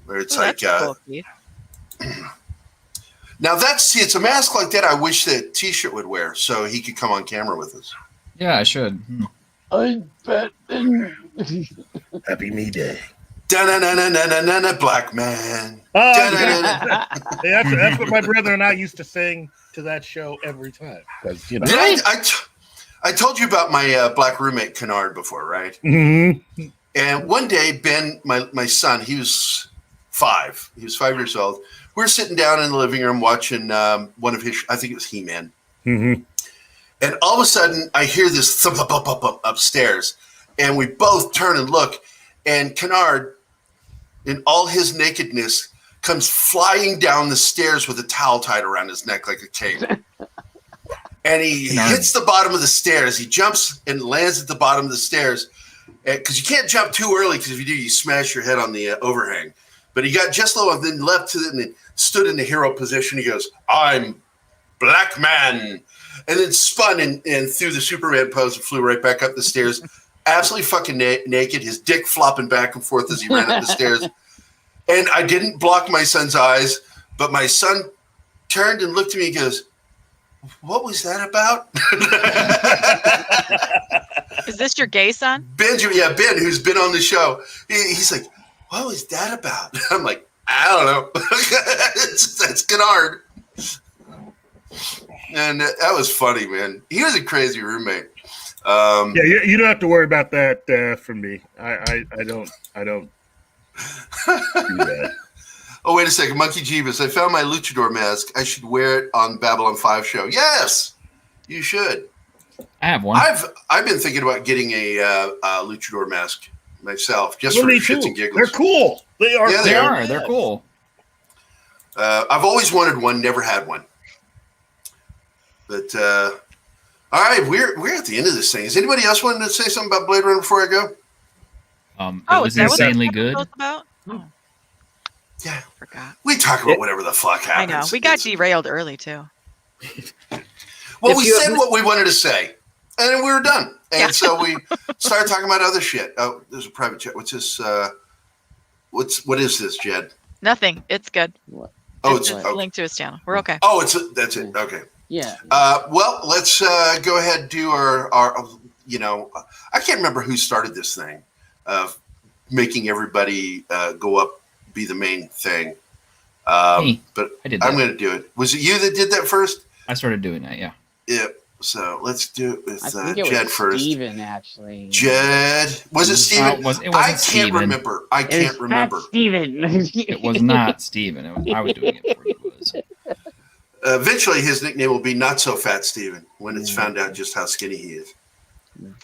where it's like. That's cool, Keith. Now it's a mask like that. I wish that T-shirt would wear so he could come on camera with us. Yeah, I should. I bet. Happy Me Day. Da-na-na-na-na-na-na, black man. Oh, Da-na-na-na. that's what my brother and I used to sing to that show every time. Because Did I told you about my black roommate Kennard before, right? Mm-hmm. And one day, Ben, my son, he was 5. He was 5 years old. We were sitting down in the living room watching one of his, I think it was He-Man. Mm-hmm. And all of a sudden, I hear this thump up upstairs. And we both turn and look. And Kennard, in all his nakedness, comes flying down the stairs with a towel tied around his neck like a cape. And he hits the bottom of the stairs. He jumps and lands at the bottom of the stairs. Because you can't jump too early, because if you do, you smash your head on the overhang. But he got just low and then leapt to it and then stood in the hero position. He goes, "I'm black man." And then spun and threw the Superman pose and flew right back up the stairs. Absolutely fucking naked, his dick flopping back and forth as he ran up the stairs. And I didn't block my son's eyes, but my son turned and looked at me and goes, "What was that about?" Is this your gay son? Benjamin, yeah, Ben, who's been on the show. He's like, "What was that about?" I'm like, "I don't know." That's Kennard. And that was funny, man. He was a crazy roommate. Yeah, you don't have to worry about that from me. I don't do that. Oh, wait a second. Monkey Jeebus, I found my luchador mask. I should wear it on Babylon 5 show. Yes, you should. I have one. I've been thinking about getting a luchador mask myself, just for Me shits too. and giggles. They're cool. They are. Yeah, they are. They're cool. I've always wanted one, never had one. But all right, we're at the end of this thing. Is anybody else wanting to say something about Blade Runner before I go? It was insanely good. About? Oh, Yeah, I forgot. we talk about whatever the fuck I happens. know. We got derailed early too. Well, If we you- said what we wanted to say, and then we were done. And Yeah. so we started talking about other shit. Oh, there's a private chat. What's this? What is this, Jed? Nothing. It's good. Oh, It's it's just a link to his channel. We're okay. Oh, that's it. Okay. Yeah. Well, let's go ahead and do our. I can't remember who started this thing of making everybody go up, be the main thing. Me. But I did I'm that. going to do it. Was it you that did that first? I started doing that. Yeah. Yeah. So let's do it with I think it Jed was first. Steven, actually. Jed, was it Steven? it wasn't I can't Steven. remember. I It was can't remember. Fat Steven. It was not Steven. I was doing it before he was. Eventually, his nickname will be Not So Fat Steven when it's found out just how skinny he is.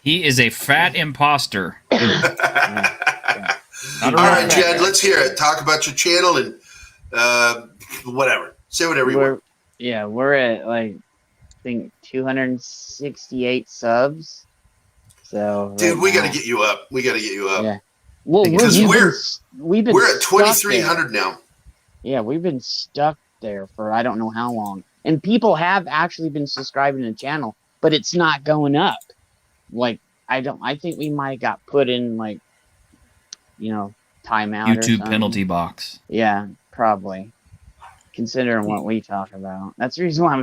He is a fat imposter. All Not a real right, fat Jed, guy. let's hear it. Talk about your channel and whatever. Say whatever you want. We're at like I think 268 subs. So Dude, right we got to now- get you up. We got to get you up. Yeah. Well, Because we've been We're at stuck 2,300 now. there. Yeah, we've been stuck there for I don't know how long, and people have actually been subscribing to the channel, but it's not going up. Like I think we might have got put in like, timeout. or YouTube something. penalty box. Yeah, probably. Considering what we talk about, that's the reason why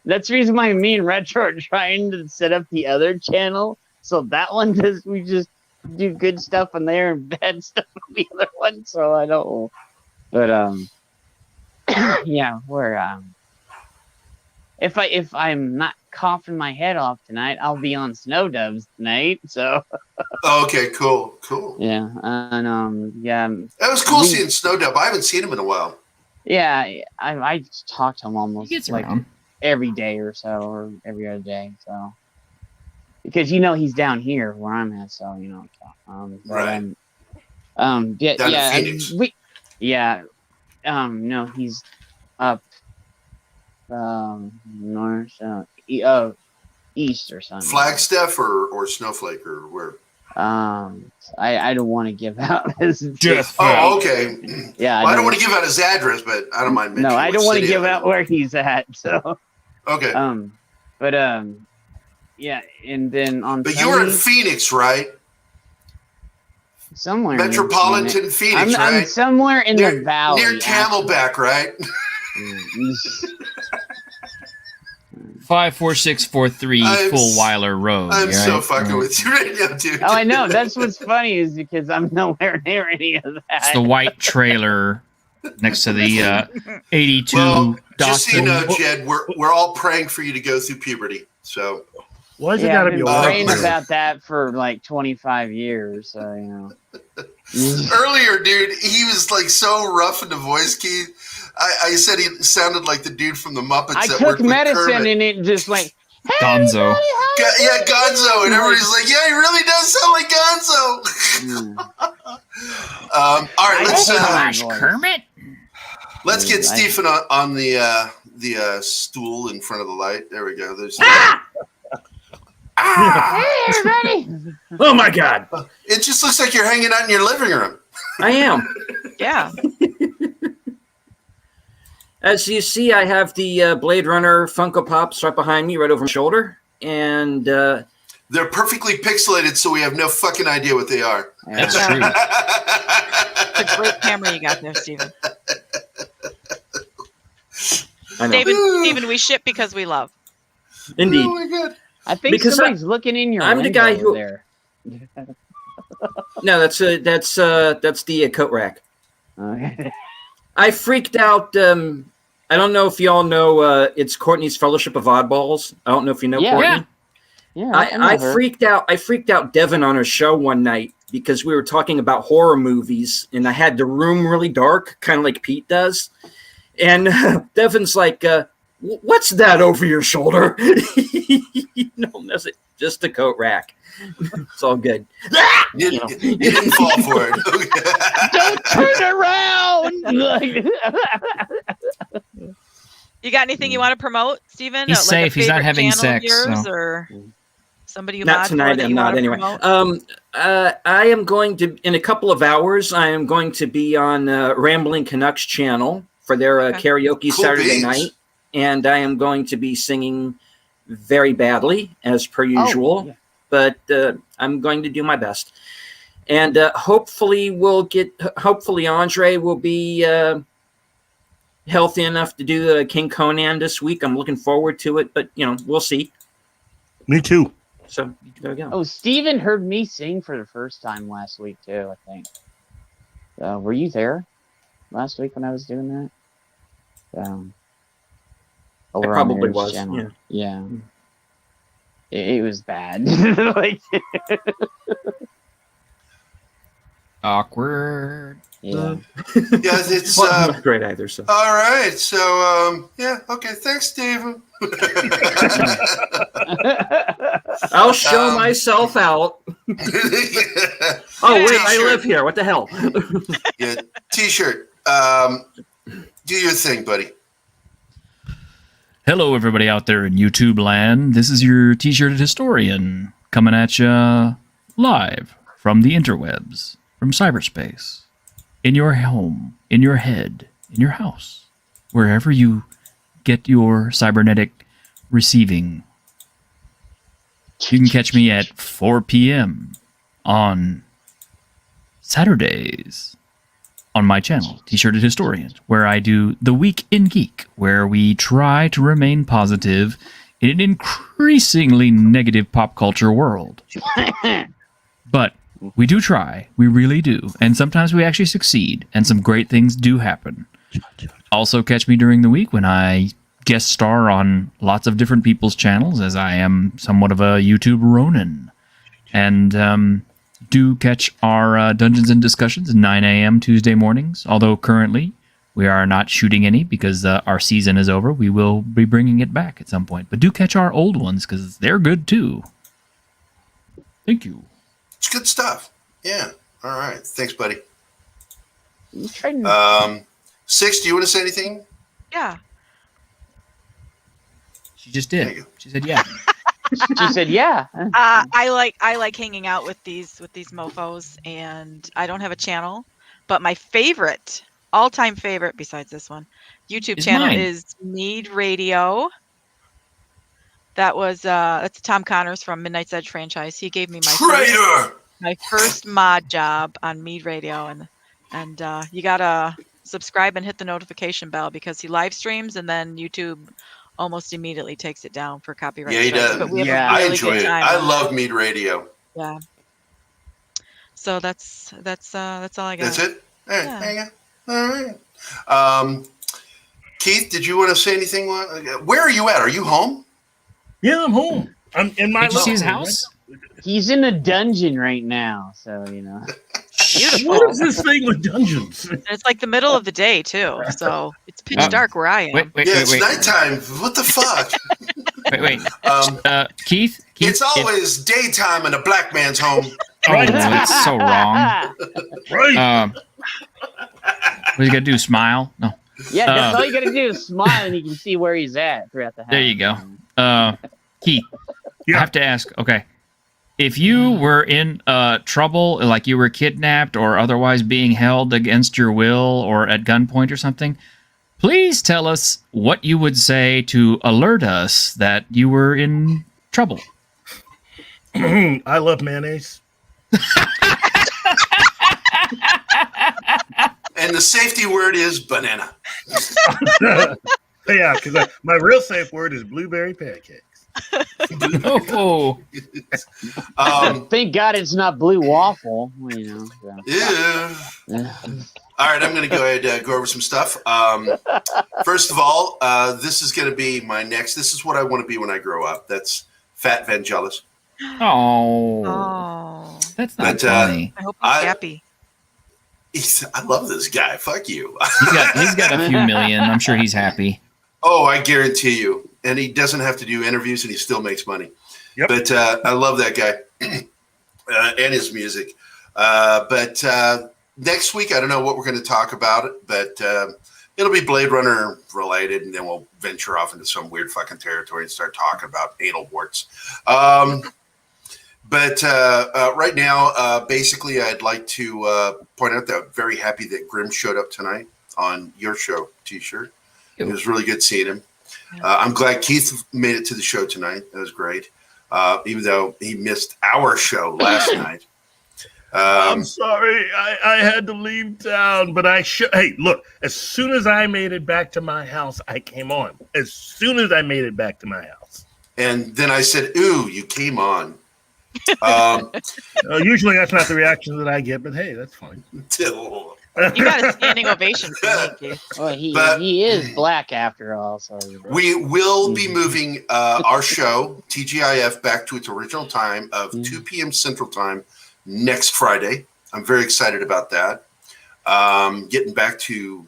That's the reason why me and Retro are trying to set up the other channel. So that one we just do good stuff on there and bad stuff on the other one. So I don't. But yeah, we're if I'm not coughing my head off tonight, I'll be on Snow Doves tonight. So Okay, cool. yeah, and yeah. That was cool seeing Snow Dub. I haven't seen him in a while. Yeah, I talk to him almost He gets like around. every day or so, or every other day. So because he's down here where I'm at, so Right. Yeah, Down in yeah, Phoenix. no, he's up north, east or something. Flagstaff or Snowflake or where? I don't want to give out his Just Oh, okay. yeah. Well, I don't want to give out his address, but I don't mind mentioning. No, I what don't want to city give I'm out in. where he's at. So Okay. but yeah, and then on But you were in Sunday, Phoenix, right? somewhere in Metropolitan Phoenix, I'm right? somewhere in near, the valley. near Camelback, right? 54643 I'm Fullweiler Road. I'm right? so fucking with you right now, dude. Oh, I know. That's what's funny is because I'm nowhere near any of that. It's the white trailer next to the 82 Well, just so you Datsun. know, Jed, we're all praying for you to go through puberty. So Why is it Yeah, got to I've be been a praying white? about that for like 25 years. So earlier, dude, he was like so rough in the voice, Keith. I said he sounded like the dude from the Muppets. I that took worked with medicine Kermit. and it just went. Hey, Gonzo. everybody, how you Yeah, Gonzo, and everybody's like, "Yeah, he really does sound like Gonzo." doing?" All right, I let's don't know. Kermit? let's get I- Stephen on the stool in front of the light. There we go. There's Hey, everybody! Oh my God, it just looks like you're hanging out in your living room. I am. Yeah. As you see, I have the Blade Runner Funko Pops right behind me, right over my shoulder, and They're perfectly pixelated, so we have no fucking idea what they are. That's Yeah. true. It's a great camera you got there, Steven. I know. Steven, we ship because we love. Indeed. Oh my god! I think Because somebody's looking in your I'm the window guy who- there. No, that's the coat rack. Okay. I freaked out. I don't know if y'all know. It's Courtney's Fellowship of Oddballs. I don't know if you know Courtney. Yeah, I freaked out. I freaked out Devin on her show one night because we were talking about horror movies, and I had the room really dark, kind of like Pete does. And Devin's like, "What's that over your shoulder?" No, that's it. Just a coat rack. It's all good. You didn't fall for it. Don't turn around. You got anything you want to promote, Stephen? He's safe. He's not having favorite channel of sex, yours, so. or somebody you Not mod for tonight. that I'm you not wanna anyway. promote? I am going to, in a couple of hours, I am going to be on Rambling Canucks channel for their karaoke Cool Saturday beans. night. And I am going to be singing very badly, as per usual. yeah. But I'm going to do my best. And hopefully Andre will be healthy enough to do King Conan this week. I'm looking forward to it, but we'll see. Me too. So there we go. Oh, Steven heard me sing for the first time last week too, I think. Were you there last week when I was doing that? I probably was. Yeah. It was bad. Like, Awkward. yeah. Yeah, it's Not great either. So all right. So okay. Thanks, Stephen. I'll show myself out. Oh wait, I live here. What the hell? Yeah, T-shirt. Do your thing, buddy. Hello, everybody out there in YouTube land. This is your T-shirted historian coming at you live from the interwebs, from cyberspace, in your home, in your head, in your house, wherever you get your cybernetic receiving. You can catch me at 4 p.m. on Saturdays on my channel, T-shirted historian, where I do The Week in Geek, where we try to remain positive in an increasingly negative pop culture world. But we do try. We really do. And sometimes we actually succeed, and some great things do happen. Also catch me during the week when I guest star on lots of different people's channels, as I am somewhat of a YouTube Ronin. And do catch our Dungeons and Discussions at 9 a.m. Tuesday mornings, although currently we are not shooting any because our season is over. We will be bringing it back at some point. But do catch our old ones because they're good too. Thank you. It's good stuff. Yeah. All right. Thanks, buddy. Six, do you want to say anything? Yeah. She just There did. you go. She said, yeah. She said, "Yeah." I like hanging out with these mofos, and I don't have a channel, but my favorite, all-time favorite besides this one, YouTube Is channel mine. is Mead Radio. That's Tom Connors from Midnight's Edge franchise. He gave me Traitor! my first mod job on Mead Radio, and you gotta subscribe and hit the notification bell because he live streams and then YouTube almost immediately takes it down for copyright Yeah, he strikes. does. But we have Yeah. a I really enjoy good it. time. I love Mead Radio. Yeah. So that's all I got. That's it? All right. Yeah. There you go. All right. Keith, did you want to say anything? Where are you at? Are you home? Yeah, I'm home. I'm in my Did you see his little- house? He's in a dungeon right now, so Beautiful. What is this thing with dungeons? And it's like the middle of the day too, so it's pitch dark where I am. Wait, Yeah, it's nighttime. What the fuck? Keith? It's always daytime in a black man's home. Oh, that's so wrong. Right. What you gotta do? Smile? No. Yeah, that's all you gotta do is smile, and you can see where he's at throughout the house. There you go. Keith, Yeah. I have to ask. Okay, if you were in trouble, like you were kidnapped or otherwise being held against your will or at gunpoint or something, please tell us what you would say to alert us that you were in trouble. I love mayonnaise. And the safety word is banana. Yeah, because my real safe word is blueberry pancakes. Oh, Um, Thank God it's not blue waffle. So. yeah. Yeah. All right, I'm going to go ahead and go over some stuff. First of all, this is going to be my next. This is what I want to be when I grow up. That's Fat Vangelis. Oh, that's not funny. I hope he's happy. I love this guy. Fuck you. He's got a few million. I'm sure he's happy. Oh, I guarantee you. And he doesn't have to do interviews, and he still makes money. Yep. But I love that guy and his music. But next week, I don't know what we're going to talk about, but it'll be Blade Runner related, and then we'll venture off into some weird fucking territory and start talking about anal warts. But right now, basically, I'd like to point out that I'm very happy that Grim showed up tonight on your show T-shirt. It was really good seeing him. I'm glad Keith made it to the show tonight. That was great, even though he missed our show last night. I'm sorry, I had to leave town, but hey, look, as soon as I made it back to my house, I came on. As soon as I made it back to my house. And then I said, ooh, you came on. Usually that's not the reaction that I get, but hey, that's fine. You got a standing ovation for me, Keith. Well, he is black after all. So we will be moving our show, TGIF, back to its original time of 2 p.m. Central Time next Friday. I'm very excited about that. Getting back to,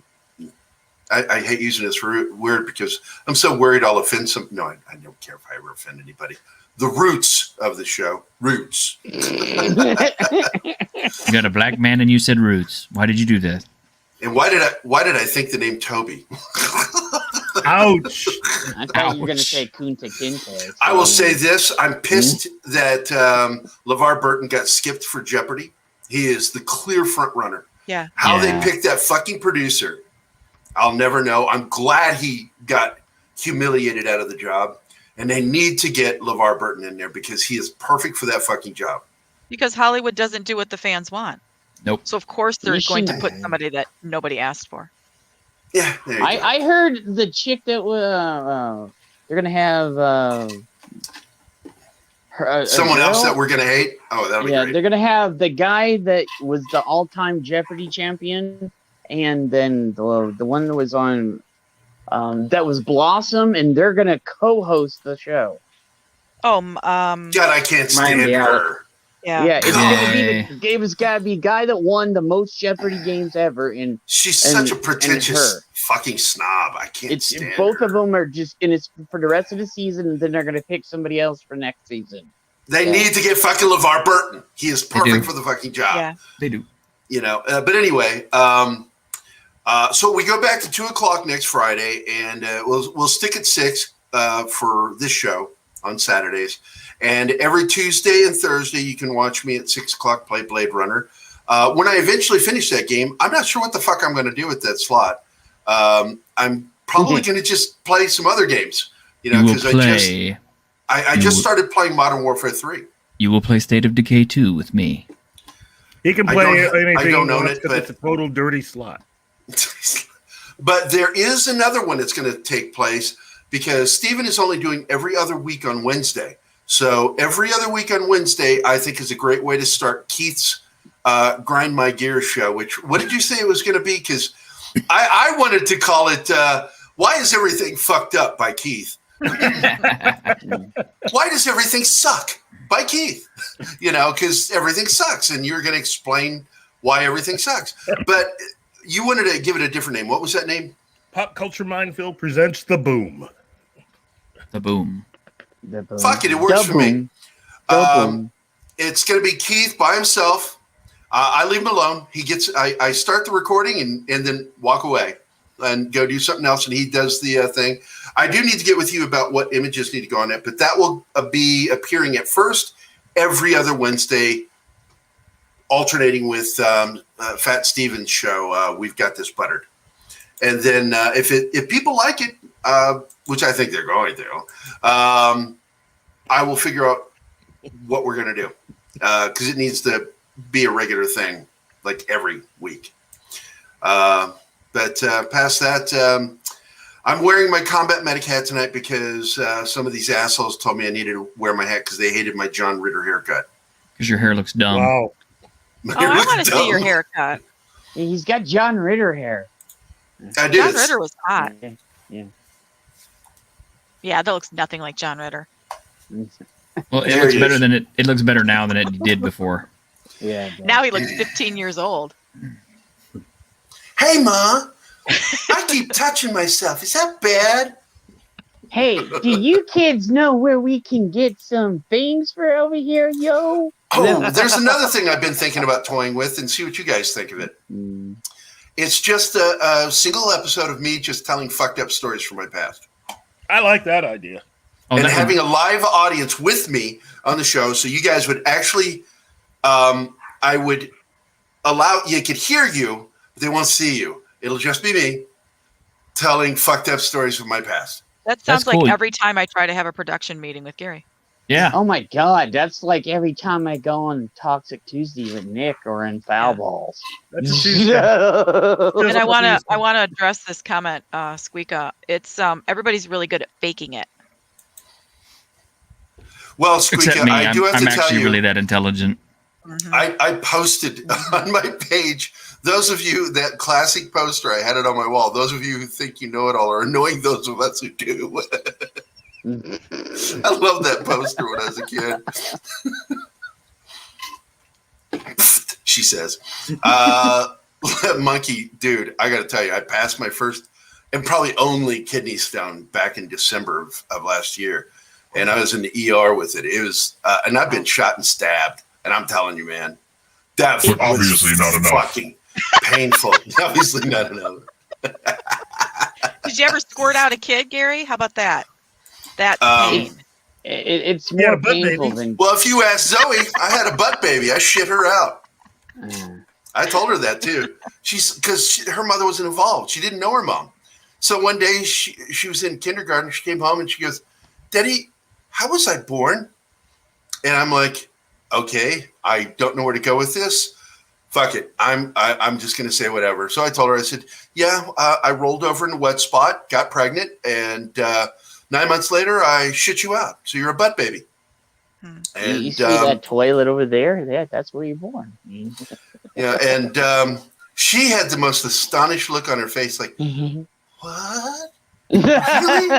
I hate using this word because I'm so worried I'll offend some. No, I don't care if I ever offend anybody. The roots of the show. Roots. You got a black man and you said roots. Why did you do that? And why did I think the name Toby? Ouch. I thought you were going to say Kunta Kinte. So. I will say this. I'm pissed that LeVar Burton got skipped for Jeopardy. He is the clear front runner. Yeah. How they picked that fucking producer, I'll never know. I'm glad he got humiliated out of the job. And they need to get LeVar Burton in there because he is perfect for that fucking job. Because Hollywood doesn't do what the fans want. Nope. So of course they're going to put somebody that nobody asked for. Yeah. I heard the chick that they're gonna have someone else that we're gonna hate. Oh, that'll be great. They're gonna have the guy that was the all-time Jeopardy champion, and then the one that was on. That was Blossom, and they're gonna co-host the show. Oh, God, I can't stand her. Yeah, it's gonna be it's gotta be a guy that won the most Jeopardy games ever, and she's such a pretentious fucking snob. I can't stand both her. of them are just, and it's for the rest of the season, and then they're gonna pick somebody else for next season. They need to get fucking LeVar Burton. He is perfect for the fucking job. Yeah, they do. You know, but anyway. So we go back to 2:00 next Friday, and we'll stick at 6 for this show on Saturdays. And every Tuesday and Thursday, you can watch me at 6:00 play Blade Runner. When I eventually finish that game, I'm not sure what the fuck I'm going to do with that slot. I'm probably going to just play some other games, because I just started playing Modern Warfare 3. You will play State of Decay 2 with me. He can play anything. I don't own it, but it's a total dirty slot. But there is another one that's going to take place because Steven is only doing every other week on Wednesday. So every other week on Wednesday, I think, is a great way to start Keith's Grind My Gears show. Which, what did you say it was going to be? Because I wanted to call it Why Is Everything Fucked Up by Keith? Why Does Everything Suck by Keith? Because everything sucks, and you're going to explain why everything sucks. But you wanted to give it a different name. What was that name? Pop Culture Minefield presents The Boom. The Boom. Fuck it, it works for me. It's going to be Keith by himself. I leave him alone. I start the recording and then walk away and go do something else, and he does the thing. I do need to get with you about what images need to go on it, but that will be appearing at first every other Wednesday, alternating with Fat Steven's show. We've got this buttered, and then if people like it, which I think they're going to, I will figure out what we're going to do because it needs to be a regular thing, like every week. But past that, I'm wearing my combat medic hat tonight because some of these assholes told me I needed to wear my hat because they hated my John Ritter haircut. Because your hair looks dumb. Wow. I want to see your haircut. He's got John Ritter hair. I do. John Ritter was hot. Yeah. Yeah, that looks nothing like John Ritter. Well, it There looks he better is. than it looks better now than it did before. Yeah. it does. Now he looks 15 years old. Hey, Ma, I keep touching myself. Is that bad? Hey, do you kids know where we can get some things for over here, yo? Oh, there's another thing I've been thinking about toying with, and see what you guys think of it. Mm. It's just a single episode of me just telling fucked up stories from my past. I like that idea. Oh, And that having a live audience with me on the show, so you guys would actually, I would allow, you could hear you, but they won't see you. It'll just be me telling fucked up stories from my past. That sounds cool. like every time I try to have a production meeting with Gary. yeah. Oh my god, that's like every time I go on Toxic Tuesday with Nick or in Foul Balls. That's a Tuesday. And I want to address this comment, Squeaka. It's everybody's really good at faking it. Well, Except Squeaka, me. I do have I'm to tell actually you, really that intelligent. I posted on my page, those of you, that classic poster, I had it on my wall. Those of you who think you know it all are annoying those of us who do. I love that poster when I was a kid. She says, Monkey, dude, I got to tell you, I passed my first and probably only kidney stone back in December of last year. And I was in the ER with it. It was, and I've been shot and stabbed. And I'm telling you, man, that But was obviously not enough. fucking painful. Obviously not enough. Did you ever squirt out a kid, Gary? How about that? That pain. It's Yeah, more but painful baby. than. Well, if you ask Zoe, I had a butt baby. I shit her out. Uh, I told her that too. Because her mother wasn't involved. She didn't know her mom. So one day she was in kindergarten. She came home and she goes, "Daddy, how was I born?" And I'm like, "Okay, I don't know where to go with this. Fuck it. I'm just gonna say whatever." So I told her. I said, "Yeah, I rolled over in a wet spot, got pregnant, and 9 months later, I shit you out. So you're a butt baby." And you see that toilet over there? That's where you're born. yeah, and she had the most astonished look on her face, like, "What? Really?"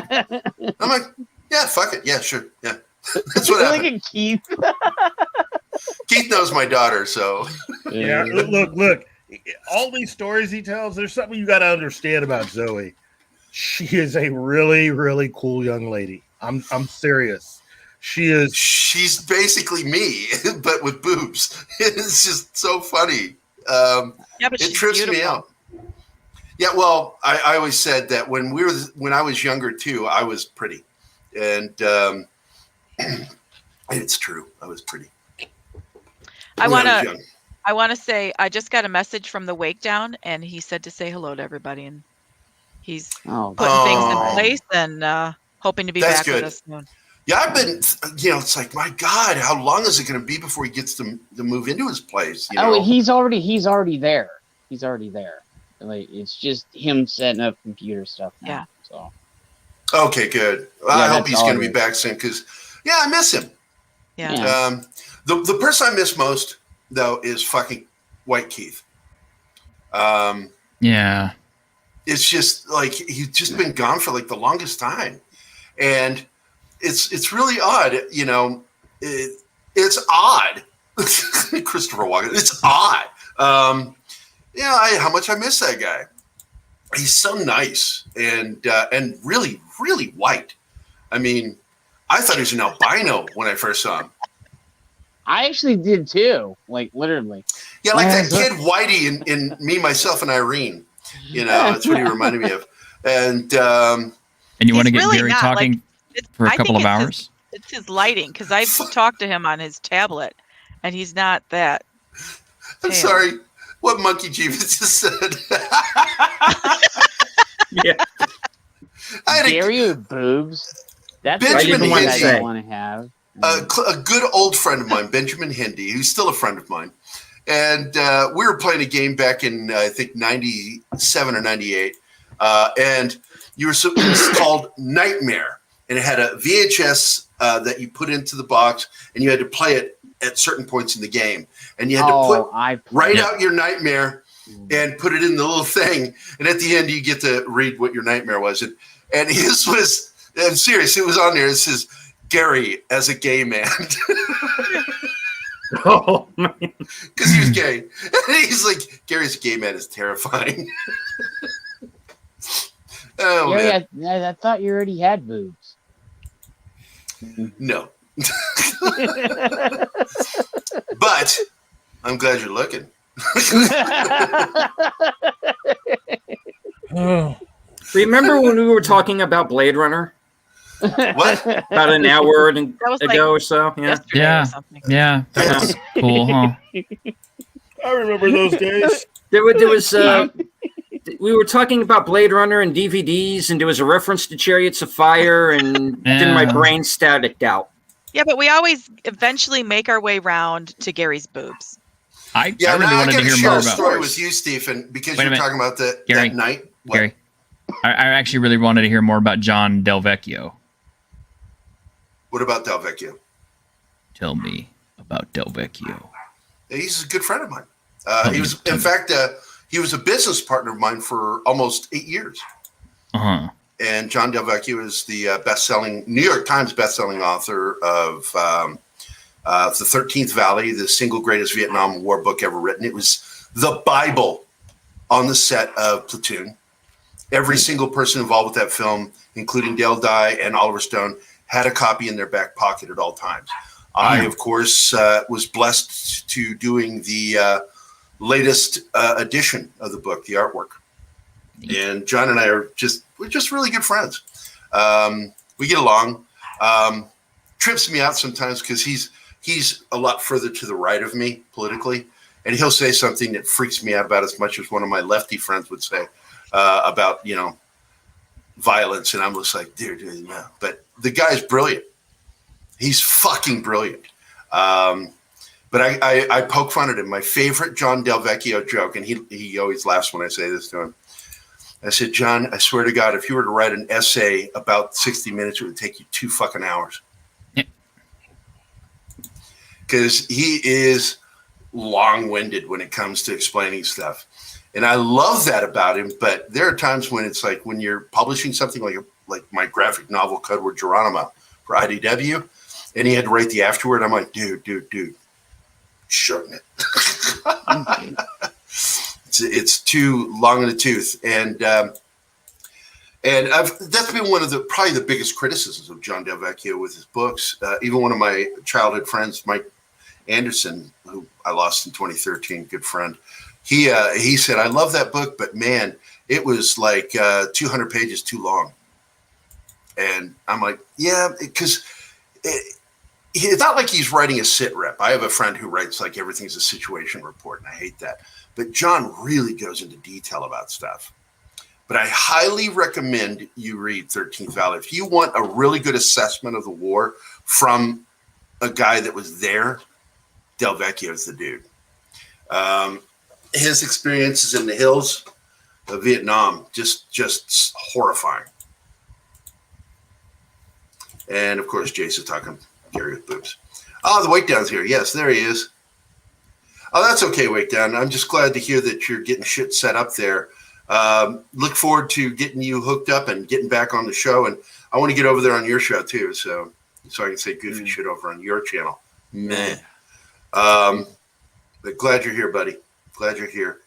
I'm like, "Yeah, fuck it. Yeah, sure. Yeah." That's what Look happened. at Keith. Keith knows my daughter, so Yeah, look. All these stories he tells, there's something you got to understand about Zoe. She is a really, really cool young lady. I'm serious. She is. she's basically me, but with boobs. It's just so funny. Yeah, but It she's trips beautiful. me out. Yeah, well, I always said that when I was younger too, I was pretty, and it's true, I was pretty. I When want was to. young. I want to say I just got a message from the Wake Down, and he said to say hello to everybody, and he's Oh, putting things in Oh. place and hoping to be That's back good. with us soon. Yeah, I've been, it's like, my God, how long is it going to be before he gets to move into his place? You know? oh, he's already there. He's already there. Like it's just him setting up computer stuff now. Yeah. So Okay, good. Well, Yeah, I hope that's he's all going to it be is. back soon because, yeah, I miss him. Yeah. Yeah. The person I miss most, though, is fucking White Keith. Yeah. It's just like he's just been gone for like the longest time, and it's really odd. You know, it's odd. Christopher Walken. It's odd. How much I miss that guy. He's so nice and really, really white. I mean, I thought he was an albino when I first saw him. I actually did too. Like literally. Yeah, like that kid Whitey in Me, Myself, and Irene. You know, that's what he reminded me of. And And you want to He's get really Gary not, talking for a I couple think of it's hours? It's his lighting because I've talked to him on his tablet, and he's not that. I'm Tail. sorry, what Monkey Jeeves just said. Yeah. I had Gary with boobs. That's Benjamin the one I Hindy. don't want to have. a good old friend of mine, Benjamin Hindy, who's still a friend of mine. And we were playing a game back in, I think, 97 or 98. And it was called Nightmare. And it had a VHS that you put into the box, and you had to play it at certain points in the game. And you had to put I write out your nightmare and put it in the little thing. And at the end, you get to read what your nightmare was. And his was, I'm serious, it was on there. It says, Gary as a gay man. Oh, man. Because he was gay. And he's like, Gary as a gay man is terrifying. Oh, man. I thought you already had boobs. No. But I'm glad you're looking. Oh. Remember when we were talking about Blade Runner What? about an hour That was like ago or so? Yeah. yesterday Yeah. or something. Yeah, that was cool, huh? I remember those days. There was we were talking about Blade Runner and DVDs, and there was a reference to Chariots of Fire, and then my Yeah. brain staticked out. Yeah, but we always eventually make our way round to Gary's boobs. I Yeah, really now I wanted got to to hear share more a about story with you, Stephen, because Wait a you were minute. talking about Gary. that night. What? Gary. I actually really wanted to hear more about John Del Vecchio. What about Del Vecchio? Tell me about Del Vecchio. He's a good friend of mine. me, He was, tell in me. fact, he was a business partner of mine for almost 8 years. Uh-huh. And John Del Vecchio is the best-selling New York Times best-selling author of The 13th Valley, the single greatest Vietnam War book ever written. It was the Bible on the set of Platoon. Every single person involved with that film, including Dale Dye and Oliver Stone, had a copy in their back pocket at all times. I, of course, was blessed to doing the latest edition of the book, the artwork. And John and I we're just really good friends. We get along. Trips me out sometimes because he's a lot further to the right of me politically, and he'll say something that freaks me out about as much as one of my lefty friends would say about violence, and I'm just like, dude, no. But the guy's brilliant. He's fucking brilliant. But I poke fun at him. My favorite John Del Vecchio joke, and he always laughs when I say this to him. I said, John, I swear to God, if you were to write an essay about 60 minutes, it would take you 2 fucking hours. Because he is long-winded when it comes to explaining stuff. And I love that about him, but there are times when it's like when you're publishing something like my graphic novel, Code Word Geronimo, for IDW, and he had to write the afterword. I'm like, dude, shorten it. It's too long in the tooth. And that's been one of probably the biggest criticisms of John Del Vecchio with his books. Even one of my childhood friends, Mike Anderson, who I lost in 2013, good friend, he said, I love that book, but man, it was like 200 pages too long. And I'm like, yeah, because it's not like he's writing a sit rep. I have a friend who writes like everything's a situation report, and I hate that. But John really goes into detail about stuff. But I highly recommend you read 13th Valley. If you want a really good assessment of the war from a guy that was there, Del Vecchio is the dude. His experiences in the hills of Vietnam, just horrifying. And of course, Jason's talking Gary with boobs. Oh, the Wake Down's here. Yes, there he is. Oh, that's okay, Wake Down. I'm just glad to hear that you're getting shit set up there. Look forward to getting you hooked up and getting back on the show. And I want to get over there on your show too, so I can say goofy shit over on your channel. Meh. But glad you're here, buddy. Glad you're here.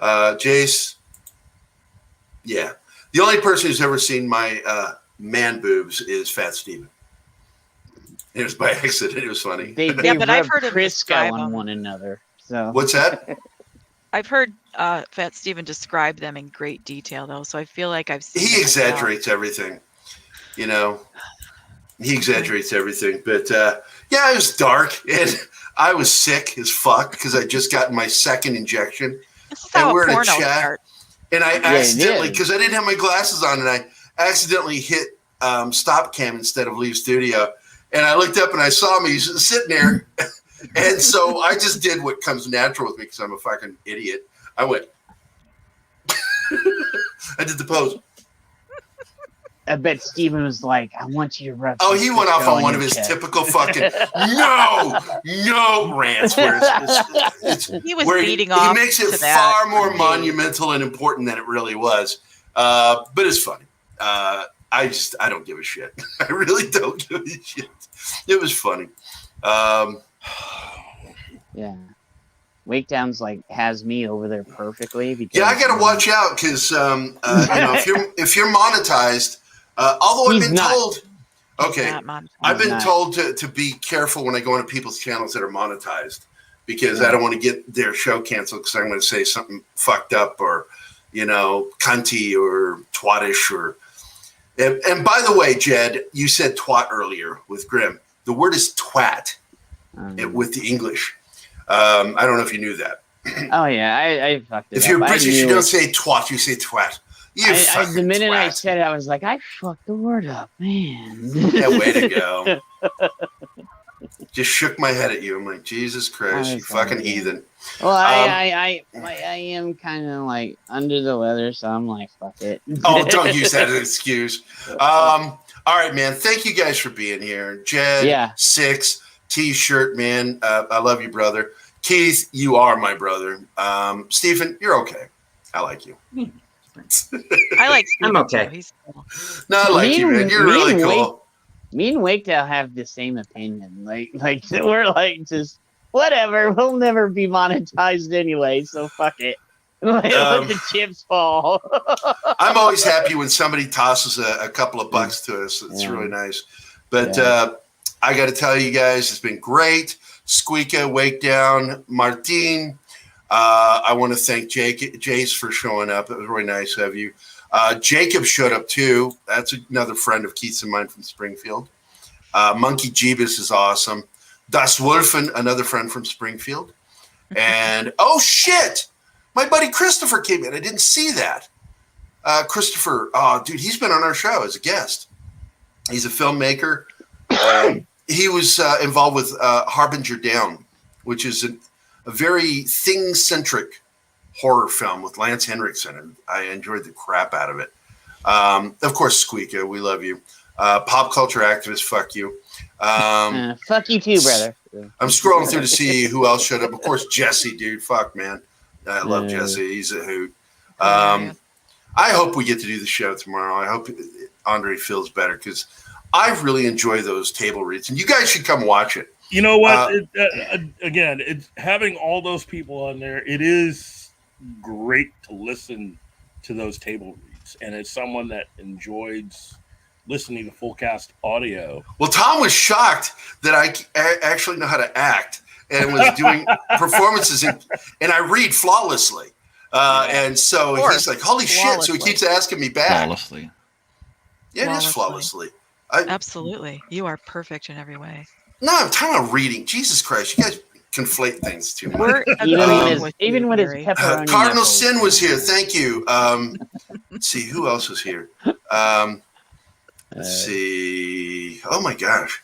Jace, yeah. The only person who's ever seen my man boobs is Fat Steven. It was by accident. It was funny. They but I've heard him Crisco describe on them. one another. So What's that? I've heard Fat Steven describe them in great detail, though, so I feel like I've seen He them as well. exaggerates everything. He exaggerates everything. But yeah, it was dark, and I was sick as fuck because I just got my second injection. This is And how we're a in a porno chat. starts. And I it accidentally, is. because I didn't have my glasses on, and I accidentally hit stop cam instead of leave studio. And I looked up and I saw him. He's sitting there. And so I just did what comes natural with me because I'm a fucking idiot. I went. I did the pose. I bet Steven was like, I want you to rub. Oh, some he went off Crisco on one of your his chest." typical fucking no rants. Where He was where beating he off makes it to that far more for days. monumental and important than it really was. But it's funny. I don't give a shit. I really don't give a shit. It was funny. Yeah. Wakedown's like has me over there perfectly because Yeah, I got to watch out because if you're monetized, although I've He's been not. told, okay, Not monetized. I've been not. told to be careful when I go into people's channels that are monetized because I don't want to get their show canceled because I'm going to say something fucked up or cunty or twatish or. And by the way, Jed, you said twat earlier with Grim. The word is twat with the English. I don't know if you knew that. Oh yeah, I fucked it If up. you're British, you don't it. say twat, you say twat. The minute I twat. said it, I was like, I fucked the word up, man. Yeah, way to go. Just shook my head at you. I'm like, Jesus Christ, you fucking heathen. Well, I am kind of like under the weather, so I'm like, fuck it. Oh, don't use that as an excuse. All right, man. Thank you guys for being here. Jed, 6, T-shirt, man. I love you, brother. Keith, you are my brother. Stephen, you're okay. I like you. I like Steven, I'm okay. too. He's cool. No, I like you, man. You're really cool. Me and Wakedale have the same opinion. Like we're like just whatever. We'll never be monetized anyway, so fuck it. Let the chips fall. I'm always happy when somebody tosses a couple of bucks to us. It's really nice. But I got to tell you guys, it's been great. Squeaka, Wake Down, Martin. I want to thank Jace for showing up. It was really nice of you. Jacob showed up too. That's another friend of Keith's and mine from Springfield. Monkey Jeebus is awesome. Das Wolfen, another friend from Springfield. And oh shit, my buddy Christopher came in. I didn't see that. Christopher, oh dude, he's been on our show as a guest. He's a filmmaker. He was involved with Harbinger Down, which is a very thing-centric horror film with Lance Henriksen, and I enjoyed the crap out of it. Of course, Squeaka, we love you. Pop culture activist, fuck you. Fuck you too, brother. I'm scrolling through to see who else showed up. Of course, Jesse, dude. Fuck, man. I love Jesse. He's a hoot. I hope we get to do the show tomorrow. I hope Andre feels better because I really enjoy those table reads, and you guys should come watch it. You know what? Again, it's having all those people on there. It is great to listen to those table reads, and as someone that enjoys listening to full cast audio. Well, Tom was shocked that I actually know how to act and was doing performances, and I read flawlessly. And so he's like, "Holy shit!" So he keeps asking me back. Flawlessly. Yeah, it is flawlessly. Absolutely, you are perfect in every way. No, I'm talking about reading. Jesus Christ, you guys conflate things too much. We're even with his pepperoni. Cardinal Sin was here. Thank you. Let's see who else was here. Let's see. Oh my gosh,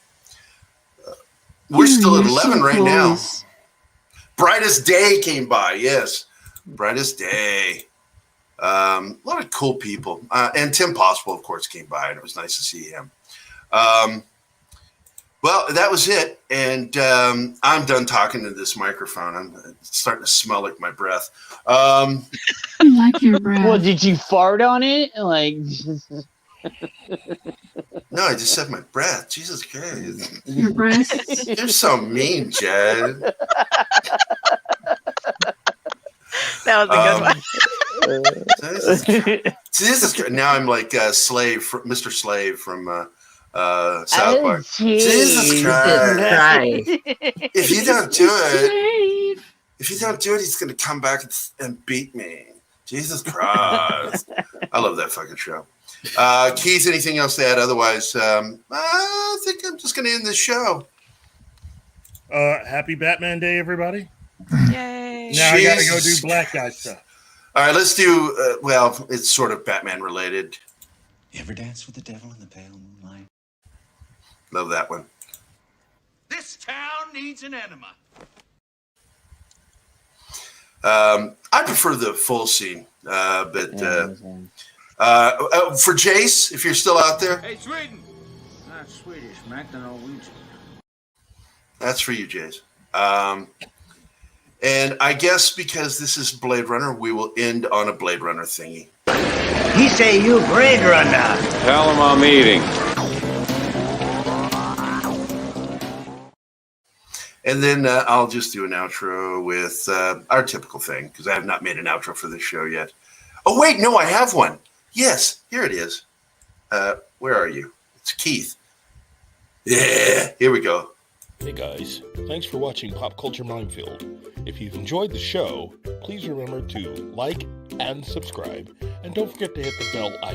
we're still at 11 right now. Brightest Day came by. Yes, Brightest Day. A lot of cool people, and Tim Possible, of course, came by, and it was nice to see him. Well, that was it, and I'm done talking to this microphone. I'm starting to smell like my breath. I like your breath. Well, did you fart on it? Like, No, I just said my breath. Jesus Christ. Your breath. You're so mean, Jed. That was a good one. Jesus, now I'm like Mr. Slave from South Park. Jesus Christ. If you don't do it, he's going to come back and beat me. Jesus Christ. I love that fucking show. Keith, anything else to add? Otherwise, I think I'm just going to end this show. Happy Batman Day, everybody. Yay. Now I got to go do black guy stuff. All right, let's do, well, it's sort of Batman related. You ever dance with the devil in the pale moonlight? Love that one. This town needs an enema. I prefer the full scene, but For Jace, if you're still out there. Hey, Sweden. Not Swedish, Mac, the Norwegian. That's for you, Jace. And I guess because this is Blade Runner, we will end on a Blade Runner thingy. He say you Blade Runner. Tell him I'm eating. And then I'll just do an outro with our typical thing, because I have not made an outro for this show yet. Oh, wait, no, I have one. Yes, here it is. Where are you? It's Keith. Yeah, here we go. Hey guys, thanks for watching Pop Culture Minefield. If you've enjoyed the show, please remember to like and subscribe, and don't forget to hit the bell icon.